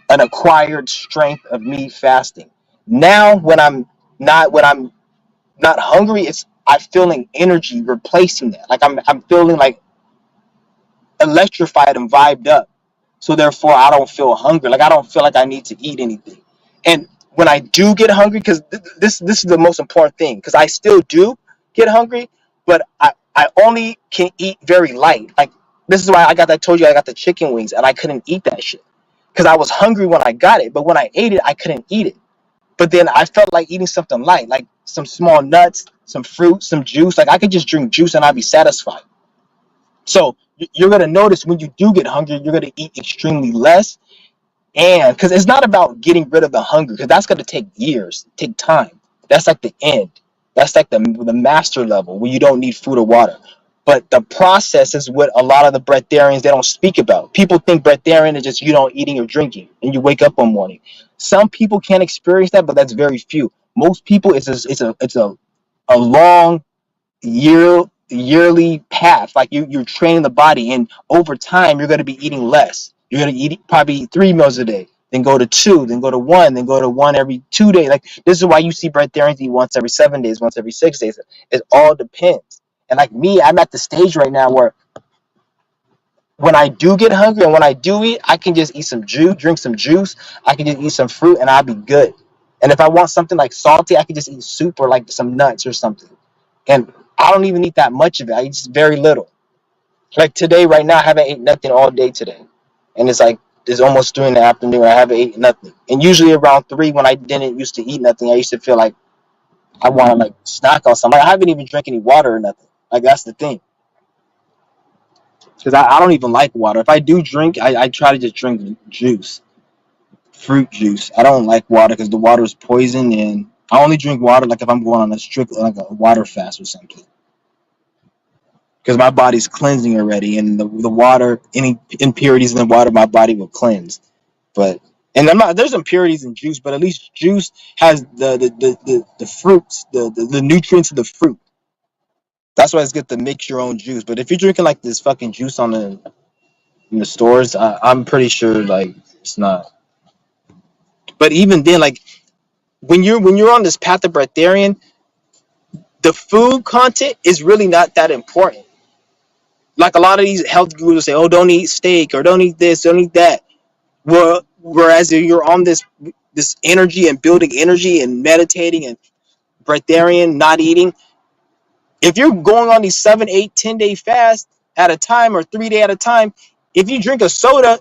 acquired strength of me fasting. Now when I'm not hungry, I'm feeling energy replacing that. Like I'm feeling like electrified and vibed up. So therefore I don't feel hungry. Like I don't feel like I need to eat anything. And when I do get hungry, because this is the most important thing, because I still do get hungry, but I only can eat very light. Like this is why I told you I got the chicken wings and I couldn't eat that shit. Because I was hungry when I got it, but when I ate it, I couldn't eat it. But then I felt like eating something light, like some small nuts, some fruit, some juice. Like I could just drink juice and I'd be satisfied. So you're gonna notice when you do get hungry, you're gonna eat extremely less, and because it's not about getting rid of the hunger, because that's gonna take years, take time. That's like the end. That's like the master level where you don't need food or water. But the process is what a lot of the breatharians they don't speak about. People think breatharian is just you don't eating or drinking and you wake up one morning. Some people can experience that, but that's very few. Most people it's a long yearly path. Like you're training the body, and over time you're going to be eating less. You're going to eat probably 3 meals a day, then go to two, then go to one, then go to one every 2 days. Like this is why you see breatharians eat once every 7 days, once every 6 days. It all depends. And like me, I'm at the stage right now where when I do get hungry and when I do eat, I can just eat some juice, drink some juice. I can just eat some fruit, and I'll be good. And if I want something like salty, I can just eat soup or like some nuts or something. And I don't even eat that much of it. I eat just very little. Like today, right now, I haven't ate nothing all day today, and it's like it's almost 3 in the afternoon. I haven't eaten nothing. And usually around 3, when I didn't used to eat nothing, I used to feel like I want to like snack on something. Like, I haven't even drank any water or nothing. Like that's the thing, because I don't even like water. If I do drink, I try to just drink juice, fruit juice. I don't like water because the water is poison, and I only drink water like if I'm going on a strict like a water fast or something. Because my body's cleansing already, and the water, any impurities in the water, my body will cleanse. But and I'm not there's impurities in juice, but at least juice has the fruits, the nutrients of the fruit. That's why it's good to mix your own juice. But if you're drinking like this fucking juice on the in the stores, I'm pretty sure like it's not. But even then, like when you're on this path of breatharian, the food content is really not that important. Like a lot of these health gurus say, "Oh, don't eat steak or don't eat this, don't eat that." Well, whereas if you're on this energy and building energy and meditating and breatharian, not eating, if you're going on these 7, 8, 10 day fast at a time or 3 day at a time, if you drink a soda,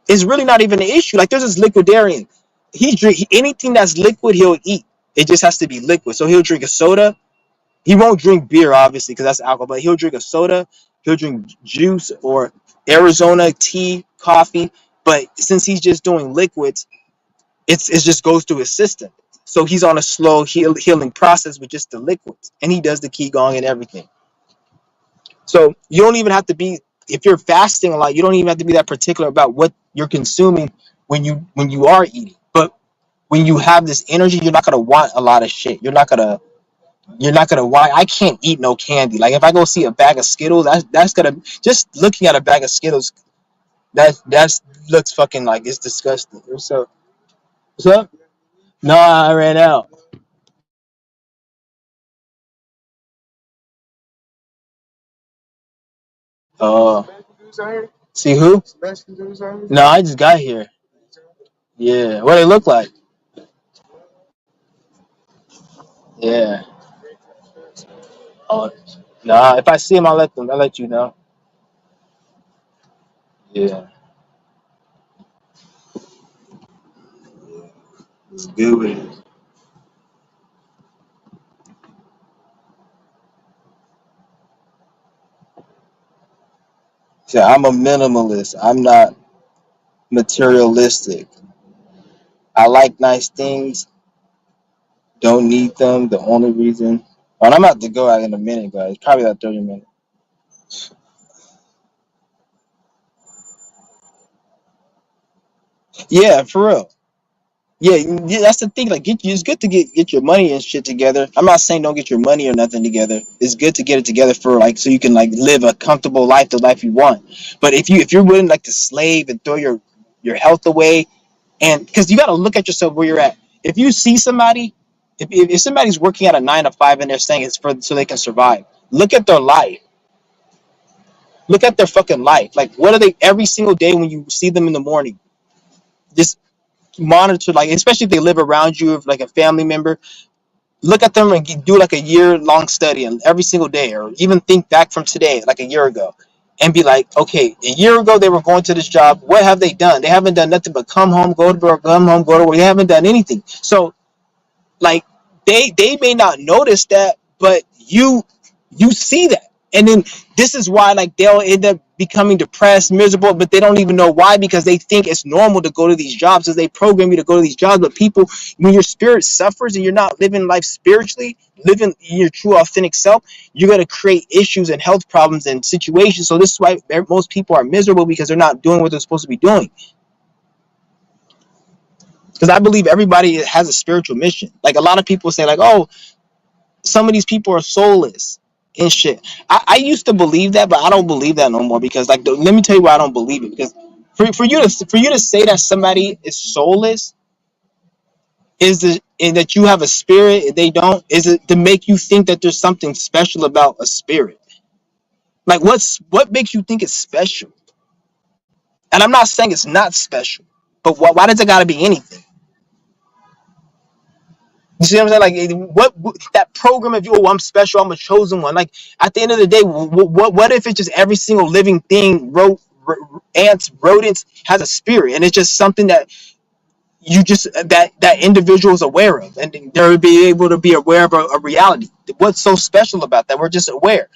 it's really not even an issue. Like there's this liquidarian. He drink anything that's liquid, he'll eat. It just has to be liquid. So he'll drink a soda. He won't drink beer, obviously, because that's alcohol, but he'll drink a soda, he'll drink juice or Arizona tea, coffee. But since he's just doing liquids, it just goes through his system. So he's on a slow healing process with just the liquids, and he does the qigong and everything. So you don't even have to be if you're fasting a lot. You don't even have to be that particular about what you're consuming when you are eating. But when you have this energy, you're not gonna want a lot of shit. You're not gonna want. I can't eat no candy. Like if I go see a bag of Skittles, that's gonna just looking at a bag of Skittles. That's looks fucking like it's disgusting. What's up? What's up? No, I ran out. Oh, see who? No, I just got here. Yeah, what they look like? Yeah. Oh, nah. If I see him, I'll let them. I'll let you know. Yeah, it's good with it. Yeah, I'm a minimalist. I'm not materialistic. I like nice things. Don't need them. The only reason. And I'm about to go out in a minute, guys. Probably about 30 minutes. Yeah, for real. Yeah, yeah, that's the thing. Like, it's good to get your money and shit together. I'm not saying don't get your money or nothing together. It's good to get it together for like so you can like live a comfortable life, the life you want. But if you're willing like to slave and throw your health away, and because you got to look at yourself where you're at. If you see somebody, if somebody's working at a 9 to 5 and they're saying it's for so they can survive, look at their life. Look at their fucking life. Like, what are they every single day when you see them in the morning? Just monitor, like, especially if they live around you, if like a family member, look at them and do like a year-long study and every single day, or even think back from today, like a year ago, and be like, okay, a year ago they were going to this job. What have they done? They haven't done nothing but come home, go to work, come home, go to work. They haven't done anything. So, like, they may not notice that, but you see that. And then this is why like they'll end up becoming depressed, miserable, but they don't even know why, because they think it's normal to go to these jobs, so they program you to go to these jobs. But people, when your spirit suffers and you're not living life spiritually, living your true authentic self, you're going to create issues and health problems and situations. So this is why most people are miserable, because they're not doing what they're supposed to be doing. Because I believe everybody has a spiritual mission. Like a lot of people say like, oh, some of these people are soulless and shit. I used to believe that, but I don't believe that no more, because like let me tell you why I don't believe it. Because for you to say that somebody is soulless is that you have a spirit, they don't, is it to make you think that there's something special about a spirit? Like what makes you think it's special? And I'm not saying it's not special, but why does it got to be anything? You see what I'm saying? Like what that program of you, oh, I'm special, I'm a chosen one. Like at the end of the day, what if it's just every single living thing, ants, rodents, has a spirit, and it's just something that you just that individual is aware of, and they'll be able to be aware of a reality. What's so special about that? We're just aware.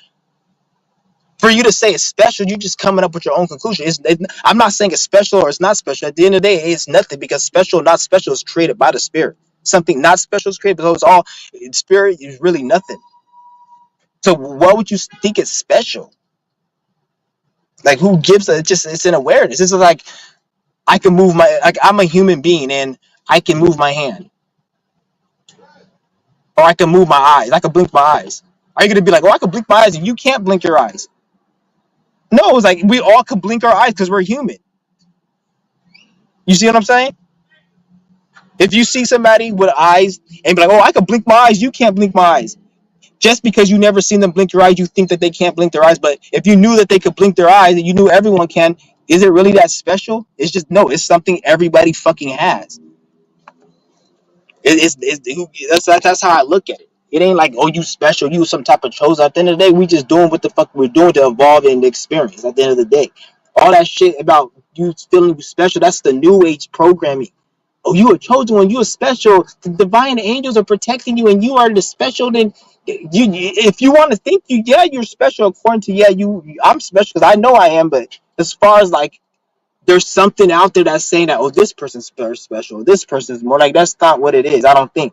For you to say it's special, you're just coming up with your own conclusion. I'm not saying it's special or it's not special. At the end of the day, it's nothing, because special or not special is created by the spirit. Something not special is created, because it's all spirit is really nothing. So why would you think it's special? Like who gives a, just it's an awareness. This is like I can move my, like I'm a human being and I can move my hand, or I can move my eyes. I can blink my eyes. Are you gonna be like, oh, I can blink my eyes and you can't blink your eyes? No, it's like we all can blink our eyes because we're human. You see what I'm saying? If you see somebody with eyes and be like, oh, I can blink my eyes, you can't blink my eyes. Just because you never seen them blink your eyes, you think that they can't blink their eyes. But if you knew that they could blink their eyes and you knew everyone can, is it really that special? It's just, no, it's something everybody fucking has. That's how I look at it. It ain't like, oh, you special, you some type of chosen. At the end of the day, we just doing what the fuck we're doing to evolve and experience. At the end of the day, all that shit about you feeling special, that's the new age programming. Oh, you are chosen one, you are special. The divine angels are protecting you, and you are the special. Then if you want to think you're special according to I'm special because I know I am. But as far as like there's something out there that's saying that, oh, this person's special, this person's more, like, that's not what it is, I don't think.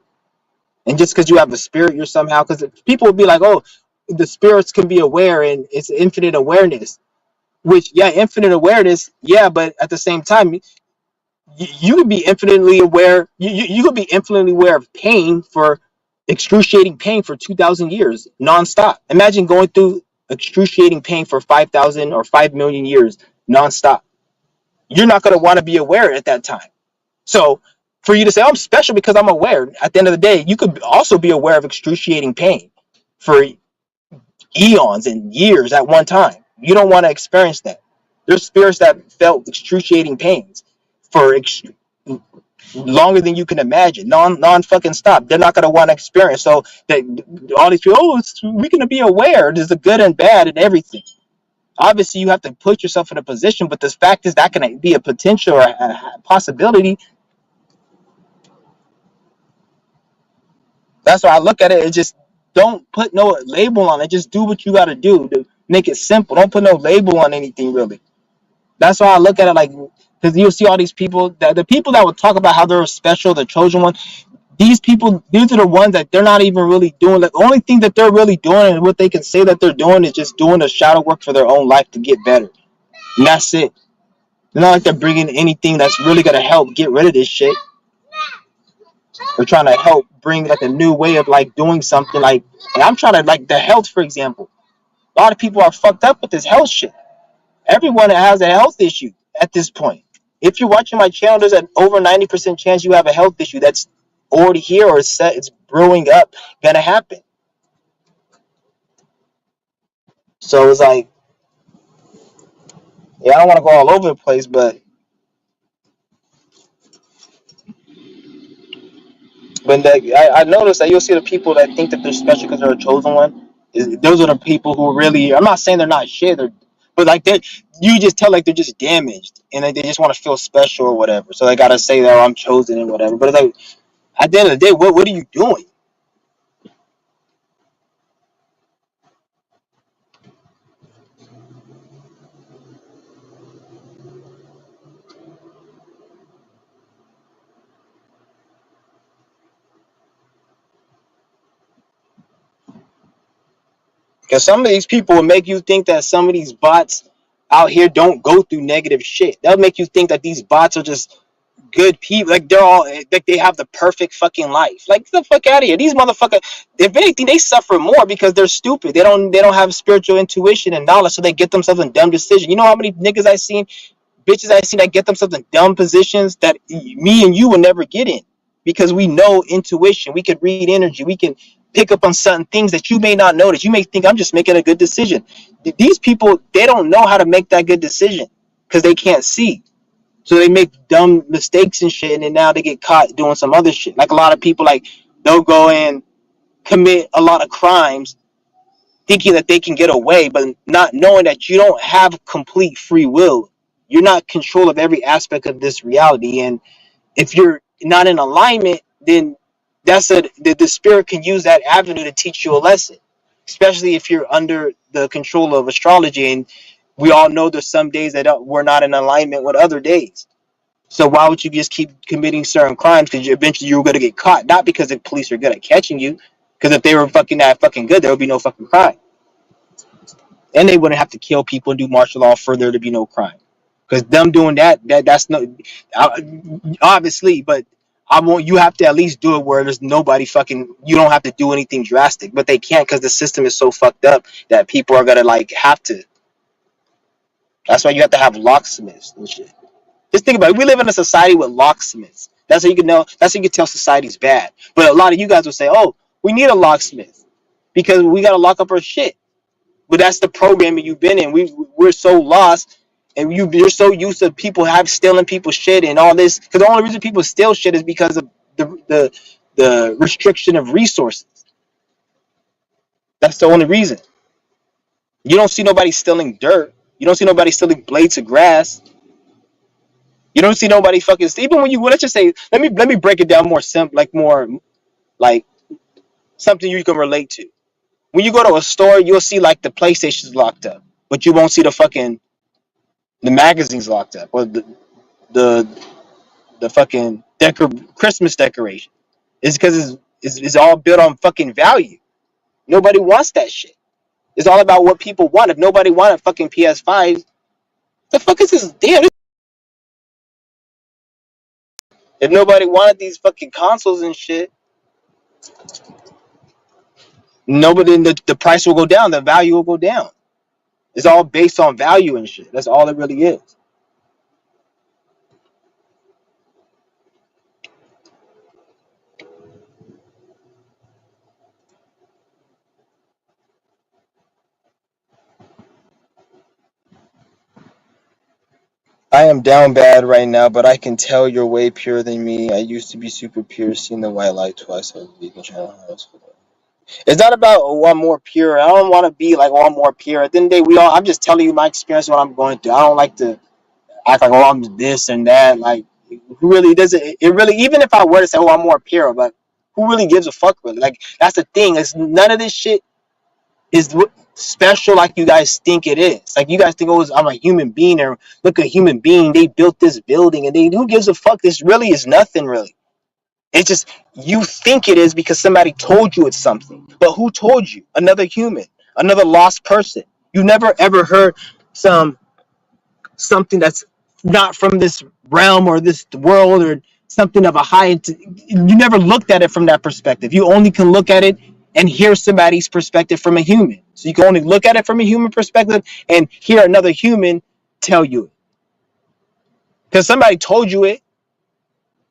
And just because you have a spirit, you're somehow, because people will be like, oh, the spirits can be aware and it's infinite awareness, which, yeah, infinite awareness, yeah, but at the same time, you could be infinitely aware, you could be infinitely aware of pain, for excruciating pain for 2,000 years nonstop. Imagine going through excruciating pain for 5,000 or 5 million years nonstop. You're not going to want to be aware at that time. So for you to say, oh, I'm special because I'm aware, at the end of the day, you could also be aware of excruciating pain for eons and years at one time. You don't want to experience that. There's spirits that felt excruciating pains for longer than you can imagine, non fucking stop. They're not going to want to experience. So that all these people, oh, we're going to be aware. There's the good and bad and everything. Obviously, you have to put yourself in a position, but the fact is that can be a potential or a possibility. That's why I look at it. It just, don't put no label on it. Just do what you got to do to make it simple. Don't put no label on anything, really. That's why I look at it like, because you'll see all these people, that the people that will talk about how they're special, the chosen one. These people, these are the ones that they're not even really doing. Like, the only thing that they're really doing and what they can say that they're doing is just doing the shadow work for their own life to get better. And that's it. They're not like they're bringing anything that's really going to help get rid of this shit. They're trying to help bring like a new way of like doing something. Like, and I'm trying to, like, the health, for example. A lot of people are fucked up with this health shit. Everyone has a health issue at this point. If you're watching my channel, there's an over 90% chance you have a health issue that's already here, or it's brewing up, gonna happen. So it's like, yeah, I don't want to go all over the place, but when I noticed that you'll see the people that think that they're special because they're a chosen one. Those are the people who really, I'm not saying they're not shit, but like they, you just tell like they're just damaged and they just want to feel special or whatever. So they gotta say that, oh, I'm chosen and whatever. But it's like, at the end of the day, what are you doing? Because some of these people will make you think that some of these bots out here don't go through negative shit. They'll make you think that these bots are just good people. Like they're all like they have the perfect fucking life. Like get the fuck out of here. These motherfuckers, if anything, they suffer more because they're stupid. They don't have spiritual intuition and knowledge, so they get themselves in dumb decisions. You know how many niggas I seen, bitches I seen that get themselves in dumb positions that me and you will never get in because we know intuition. We can read energy. We can pick up on certain things that you may not notice. You may think I'm just making a good decision. These people, they don't know how to make that good decision because they can't see. So they make dumb mistakes and shit, and then now they get caught doing some other shit. Like a lot of people, like they'll go and commit a lot of crimes, thinking that they can get away, but not knowing that you don't have complete free will. You're not in control of every aspect of this reality, and if you're not in alignment, then the spirit can use that avenue to teach you a lesson, especially if you're under the control of astrology. And we all know there's some days that we're not in alignment with other days. So why would you just keep committing certain crimes? Because eventually you're going to get caught. Not because the police are good at catching you. Because if they were fucking that fucking good, there would be no fucking crime. And they wouldn't have to kill people and do martial law for there to be no crime. Because them doing that's no, obviously, but I want you have to at least do it where there's nobody fucking, you don't have to do anything drastic. But they can't because the system is so fucked up that people are going to like have to. That's why you have to have locksmiths and shit. Just think about it. We live in a society with locksmiths. That's how you can know. That's how you can tell society's bad. But a lot of you guys will say, "Oh, we need a locksmith because we got to lock up our shit." But that's the programming you've been in. We're so lost, and you're so used to people stealing people's shit and all this. Because the only reason people steal shit is because of the restriction of resources. That's the only reason. You don't see nobody stealing dirt. You don't see nobody stealing blades of grass. You don't see nobody fucking, even when you, let's just say, let me break it down more simple, like more like something you can relate to. When you go to a store, you'll see like the PlayStation's locked up, but you won't see the magazines locked up or the fucking Christmas decoration. It's because it's all built on fucking value. Nobody wants that shit. It's all about what people want. If nobody wanted fucking PS5, the fuck is this? Damn. If nobody wanted these fucking consoles and shit, nobody, the price will go down, the value will go down. It's all based on value and shit. That's all it really is. I am down bad right now, but I can tell you're way purer than me. I used to be super pure, seeing the white light twice. I was vegan channel. It's not about I'm more pure. I don't want to be like I'm more pure. At the end of the day, I'm just telling you my experience, what I'm going through. I don't like to act like I'm this and that. Like who really does it? It really, even if I were to say I'm more pure, but who really gives a fuck really? Like that's the thing. It's none of this shit is special like you guys think it is. Like you guys think, oh, I'm a human being, or look, a human being. They built this building, and who gives a fuck? This really is nothing, really. It's just you think it is because somebody told you it's something. But who told you? Another human, another lost person. You never ever heard something that's not from this realm or this world or something of a high. You never looked at it from that perspective. You only can look at it and hear somebody's perspective from a human. So you can only look at it from a human perspective and hear another human tell you it. Because somebody told you it.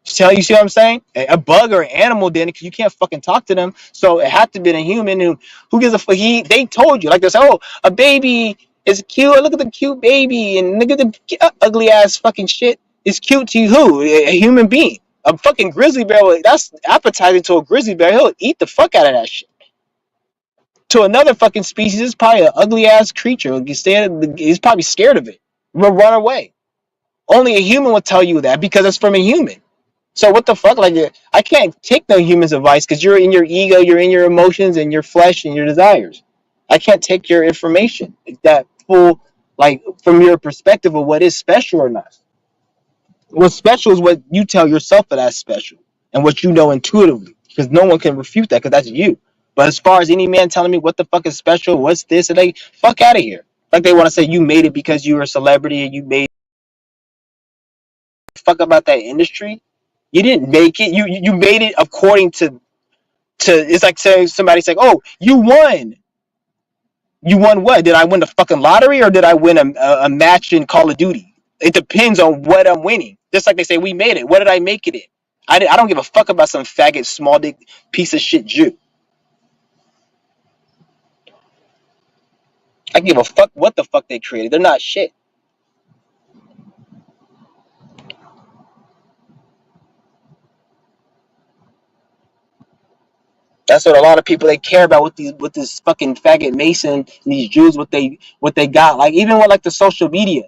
You see what I'm saying? A bug or an animal didn't, because you can't fucking talk to them. So it had to be a human who gives a fuck. They told you. Like they say, oh, a baby is cute. Look at the cute baby. And look at the ugly ass fucking shit. It's cute to you. Who? A human being. A fucking grizzly bear, that's appetizing to a grizzly bear. He'll eat the fuck out of that shit. To another fucking species, it's probably an ugly ass creature. He's probably scared of it. Run away. Only a human will tell you that because it's from a human. So what the fuck? Like, I can't take no human's advice because you're in your ego, you're in your emotions and your flesh and your desires. I can't take your information that full, like, from your perspective of what is special or not. What's special is what you tell yourself that that's special and what you know intuitively, because no one can refute that because that's you. But as far as any man telling me what the fuck is special, what's this, and they fuck out of here. Like they want to say you made it because you were a celebrity and you made fuck about that industry. You didn't make it. You made it according to. It's like saying somebody's like, oh, you won. You won what? Did I win the fucking lottery or did I win a match in Call of Duty? It depends on what I'm winning. Just like they say, we made it. What did I make it in? I don't give a fuck about some faggot, small dick, piece of shit Jew. I give a fuck what the fuck they created. They're not shit. That's what a lot of people they care about with this fucking faggot Mason and these Jews what they got. Like even with like the social media,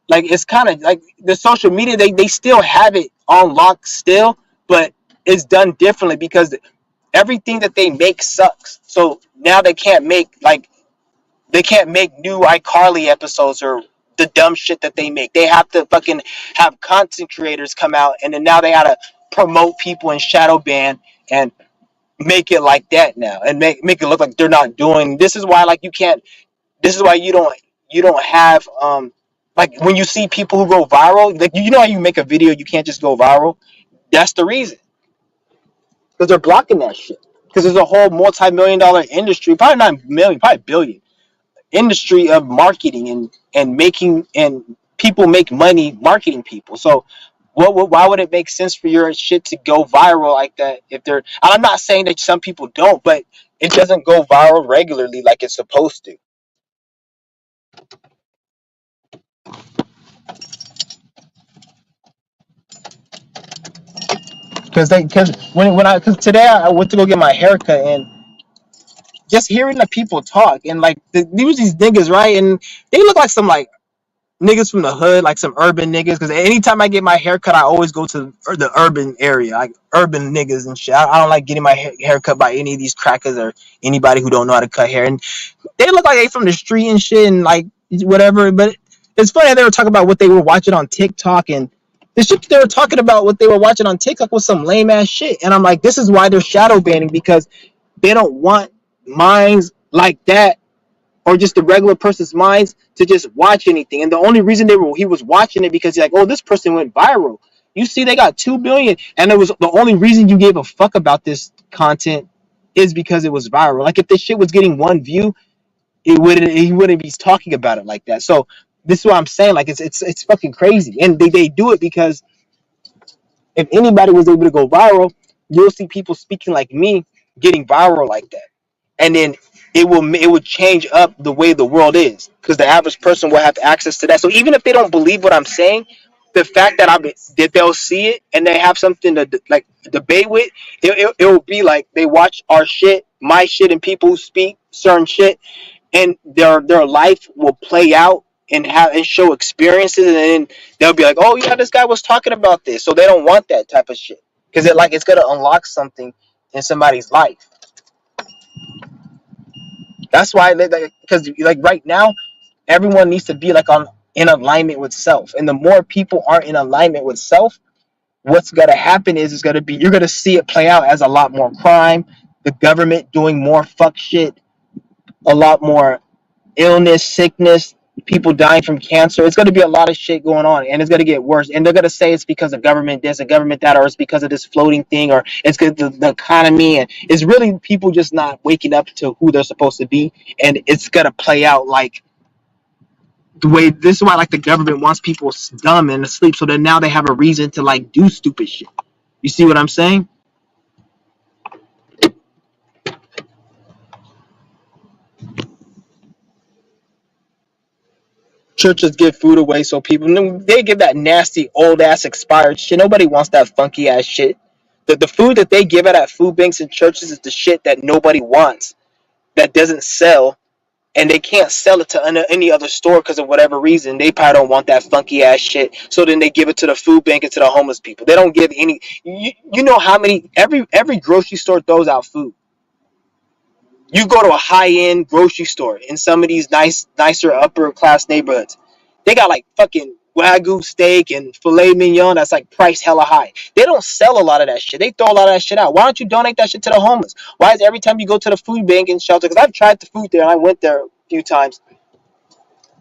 like it's kind of like the social media they still have it on lock still, but it's done differently because everything that they make sucks. So now they can't make new iCarly episodes or the dumb shit that they make. They have to fucking have content creators come out and then now they gotta promote people in shadow ban and make it like that now and make it look like they're not doing. This is why like you can't. This is why you don't have like when you see people who go viral, like you know how you make a video you can't just go viral. That's the reason because they're blocking that shit. Because there's a whole multi-million-dollar industry, probably not million, probably billion industry of marketing and making and people make money marketing people. So why would it make sense for your shit to go viral like that if they're I'm not saying that some people don't, but it doesn't go viral regularly like it's supposed to. Because today I went to go get my haircut and just hearing the people talk and like these niggas, right, and they look like some like niggas from the hood, like some urban niggas. Because anytime I get my haircut, I always go to the urban area, like urban niggas and shit. I don't like getting my hair cut by any of these crackers or anybody who don't know how to cut hair. And they look like they from the street and shit and like whatever. But it's funny they were talking about what they were watching on TikTok and the shit they were talking about what they were watching on TikTok was some lame ass shit. And I'm like, this is why they're shadow banning because they don't want minds like that or just the regular person's minds to just watch anything. And the only reason he was watching it because he's like, oh, this person went viral. You see, they got 2 billion, and it was the only reason you gave a fuck about this content is because it was viral. Like if this shit was getting one view, he wouldn't be talking about it like that. So this is what I'm saying. Like it's fucking crazy, and they do it because if anybody was able to go viral, you'll see people speaking like me getting viral like that, and then it would change up the way the world is because the average person will have access to that. So even if they don't believe what I'm saying, the fact that they'll see it and they have something to like debate with, it will be like they watch our shit, my shit, and people who speak certain shit, and their life will play out and have and show experiences, and then they'll be like, oh yeah, this guy was talking about this. So they don't want that type of shit because it's gonna unlock something in somebody's life. That's why, because like right now, everyone needs to be like on in alignment with self, and the more people aren't in alignment with self, what's gonna happen is gonna be you're gonna see it play out as a lot more crime, the government doing more fuck shit, a lot more illness, sickness, people dying from cancer. It's gonna be a lot of shit going on, and it's gonna get worse. And they're gonna say it's because of government this, and government that, or it's because of this floating thing, or it's because the economy. And it's really people just not waking up to who they're supposed to be, and it's gonna play out like the way. This is why like the government wants people dumb and asleep, so that now they have a reason to like do stupid shit. You see what I'm saying? Churches give food away so people they give that nasty old ass expired shit. Nobody wants that funky ass shit. The food that they give out at food banks and churches is the shit that nobody wants, that doesn't sell, and they can't sell it to any other store because of whatever reason. They probably don't want that funky ass shit, so then they give it to the food bank and to the homeless people. They don't give any. You know how many every grocery store throws out food. You go to a high end grocery store in some of these nicer upper class neighborhoods. They got like fucking Wagyu steak and filet mignon that's like priced hella high. They don't sell a lot of that shit. They throw a lot of that shit out. Why don't you donate that shit to the homeless? Why is every time you go to the food bank and shelter? Because I've tried the food there and I went there a few times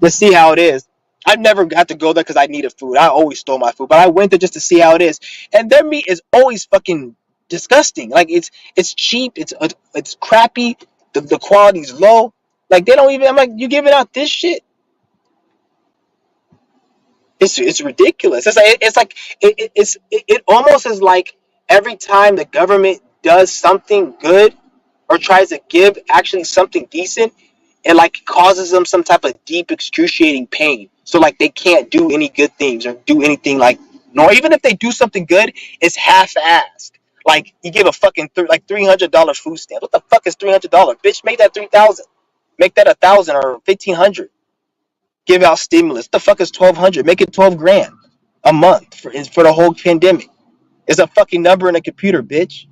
to see how it is. I've never got to go there because I needed food. I always stole my food, but I went there just to see how it is. And their meat is always fucking disgusting. Like it's cheap. It's crappy. The quality's low. Like they don't even. I'm like, you giving out this shit? It's ridiculous. It almost is like every time the government does something good or tries to give actually something decent, it like causes them some type of deep excruciating pain. So like they can't do any good things or do anything like nor even if they do something good, it's half-assed. Like you give a fucking like $300 food stamp. What the fuck is $300? Bitch, make that 3,000. Make that 1,000 or 1,500. Give out stimulus. What the fuck is 1,200? Make it 12 grand a month for the whole pandemic. It's a fucking number in a computer, bitch.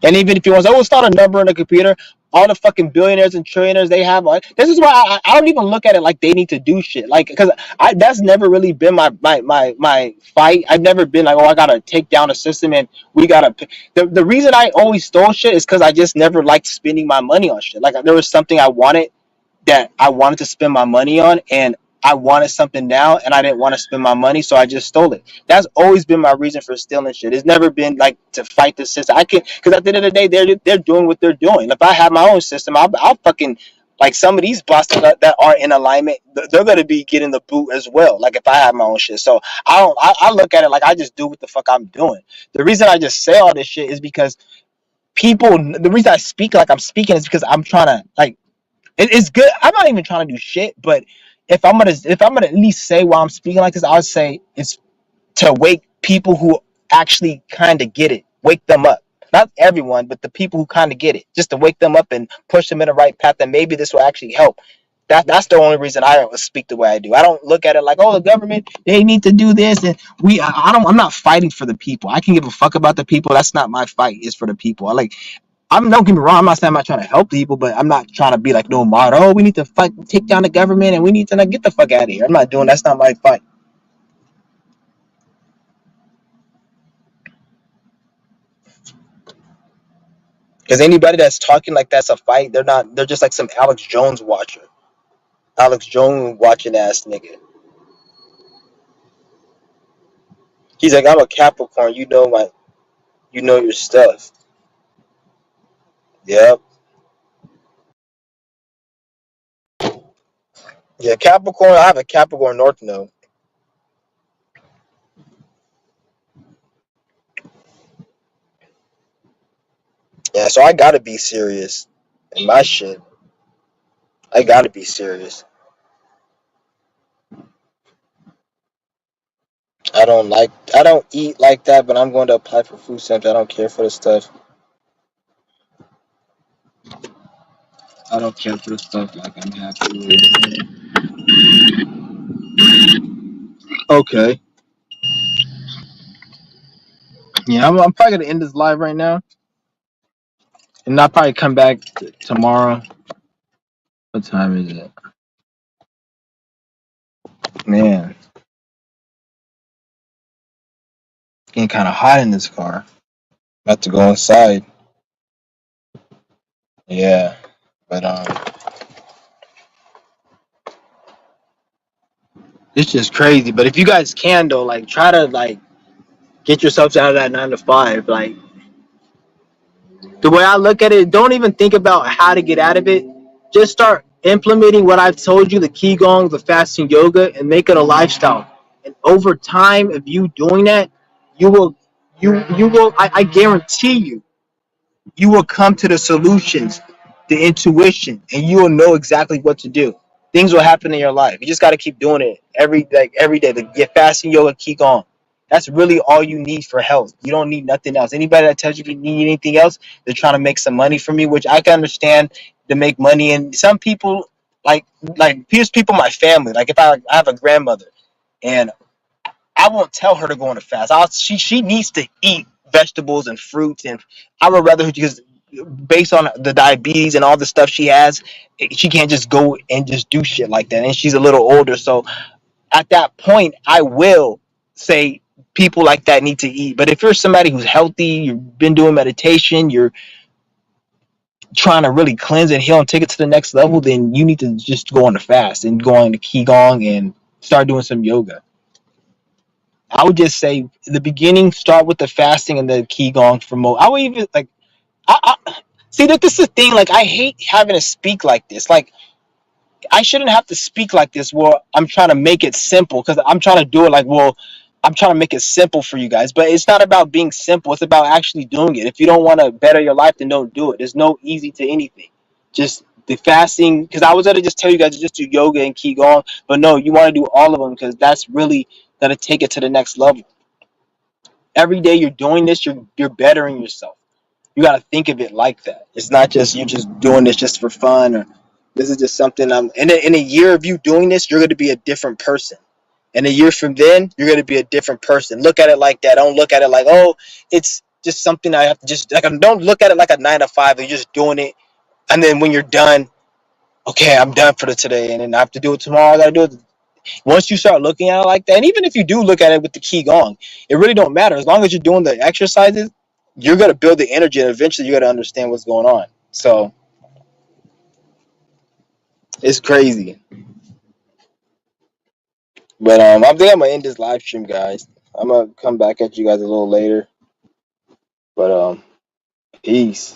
And even if you want to, oh, it's not a number in a computer. All the fucking billionaires and trillionaires they have. This is why I don't even look at it like they need to do shit. Like, because that's never really been my fight. I've never been like, oh, I gotta take down a system and we gotta. The reason I always stole shit is because I just never liked spending my money on shit. Like, there was something I wanted that I wanted to spend my money on, and I wanted something now and I didn't want to spend my money, so I just stole it. That's always been my reason for stealing shit. It's never been like to fight the system. I can, because at the end of the day, they're doing what they're doing. If I have my own system, I'll fucking like some of these bosses that are in alignment. They're gonna be getting the boot as well. Like if I have my own shit, so I don't. I look at it like I just do what the fuck I'm doing. The reason I just say all this shit is because people. The reason I speak like I'm speaking is because I'm trying to like it's good. I'm not even trying to do shit, but if I'm gonna at least say while I'm speaking like this, I would say it's to wake people who actually kind of get it, wake them up. Not everyone, but the people who kind of get it, just to wake them up and push them in the right path. And maybe this will actually help. That's the only reason I speak the way I do. I don't look at it like, oh, the government they need to do this, and I don't. I'm not fighting for the people. I can give a fuck about the people. That's not my fight. It's for the people. Don't get me wrong. I'm not saying I'm not trying to help people, but I'm not trying to be like no mod. Oh, we need to fight, take down the government, and we need to not get the fuck out of here. I'm not doing. That's not my fight. Because anybody that's talking like that's a fight, they're not. They're just like some Alex Jones watcher, Alex Jones watching ass nigga. He's like, I'm a Capricorn. You know your stuff. Yep. Yeah, Capricorn. I have a Capricorn North Node. Yeah, so I gotta be serious in my shit. I gotta be serious. I don't eat like that, but I'm going to apply for food stamps. I don't care for the stuff. I don't care for the stuff like I'm happy with. Okay. Yeah, I'm probably gonna end this live right now, and I'll probably come back tomorrow. What time is it? Man, it's getting kind of hot in this car. About to go inside. Yeah, but it's just crazy. But if you guys can though, like try to like get yourselves out of that 9 to 5. Like the way I look at it, don't even think about how to get out of it. Just start implementing what I've told you, the Qigong, the fasting yoga, and make it a lifestyle. And over time, if you doing that, you will, you will, I guarantee you will come to the solutions, the intuition, and you will know exactly what to do. Things will happen in your life. You just got to keep doing it every day. Like get fasting yoga, Qigong. That's really all you need for health. You don't need nothing else. Anybody that tells you you need anything else, they're trying to make some money from you, which I can understand to make money. And some people, like here's people in my family. Like if I have a grandmother, and I won't tell her to go on a fast. She needs to eat vegetables and fruits, and I would rather her just based on the diabetes and all the stuff she has, she can't just go and just do shit like that. And she's a little older, so at that point, I will say people like that need to eat. But if you're somebody who's healthy, you've been doing meditation, you're trying to really cleanse and heal and take it to the next level, then you need to just go on the fast and go on the qigong and start doing some yoga. I would just say in the beginning, start with the fasting and the qigong for more. I would even like. I see that this is the thing. Like I hate having to speak like this. Like I shouldn't have to speak like this. Well, I'm trying to make it simple because I'm trying to do it like, well, I'm trying to make it simple for you guys. But it's not about being simple. It's about actually doing it. If you don't want to better your life, then don't do it. There's no easy to anything. Just the fasting, because I was going to just tell you guys to just do yoga and qigong, but no, you want to do all of them because that's really going to take it to the next level. Every day you're doing this, you're bettering yourself. You got to think of it like that. It's not just you just doing this just for fun, or this is just something I'm in a year of you doing this, you're going to be a different person. And a year from then, you're going to be a different person. Look at it like that. Don't look at it like, oh, it's just something I have to just like. Don't look at it like a 9 to 5. You're just doing it, and then when you're done, okay, I'm done for the today, and then I have to do it tomorrow. I got to do it. Once you start looking at it like that, and even if you do look at it with the qigong, it really don't matter. As long as you're doing the exercises, you're gonna build the energy, and eventually you're gonna understand what's going on. So it's crazy. But I think I'm gonna end this live stream, guys. I'm gonna come back at you guys a little later. But peace.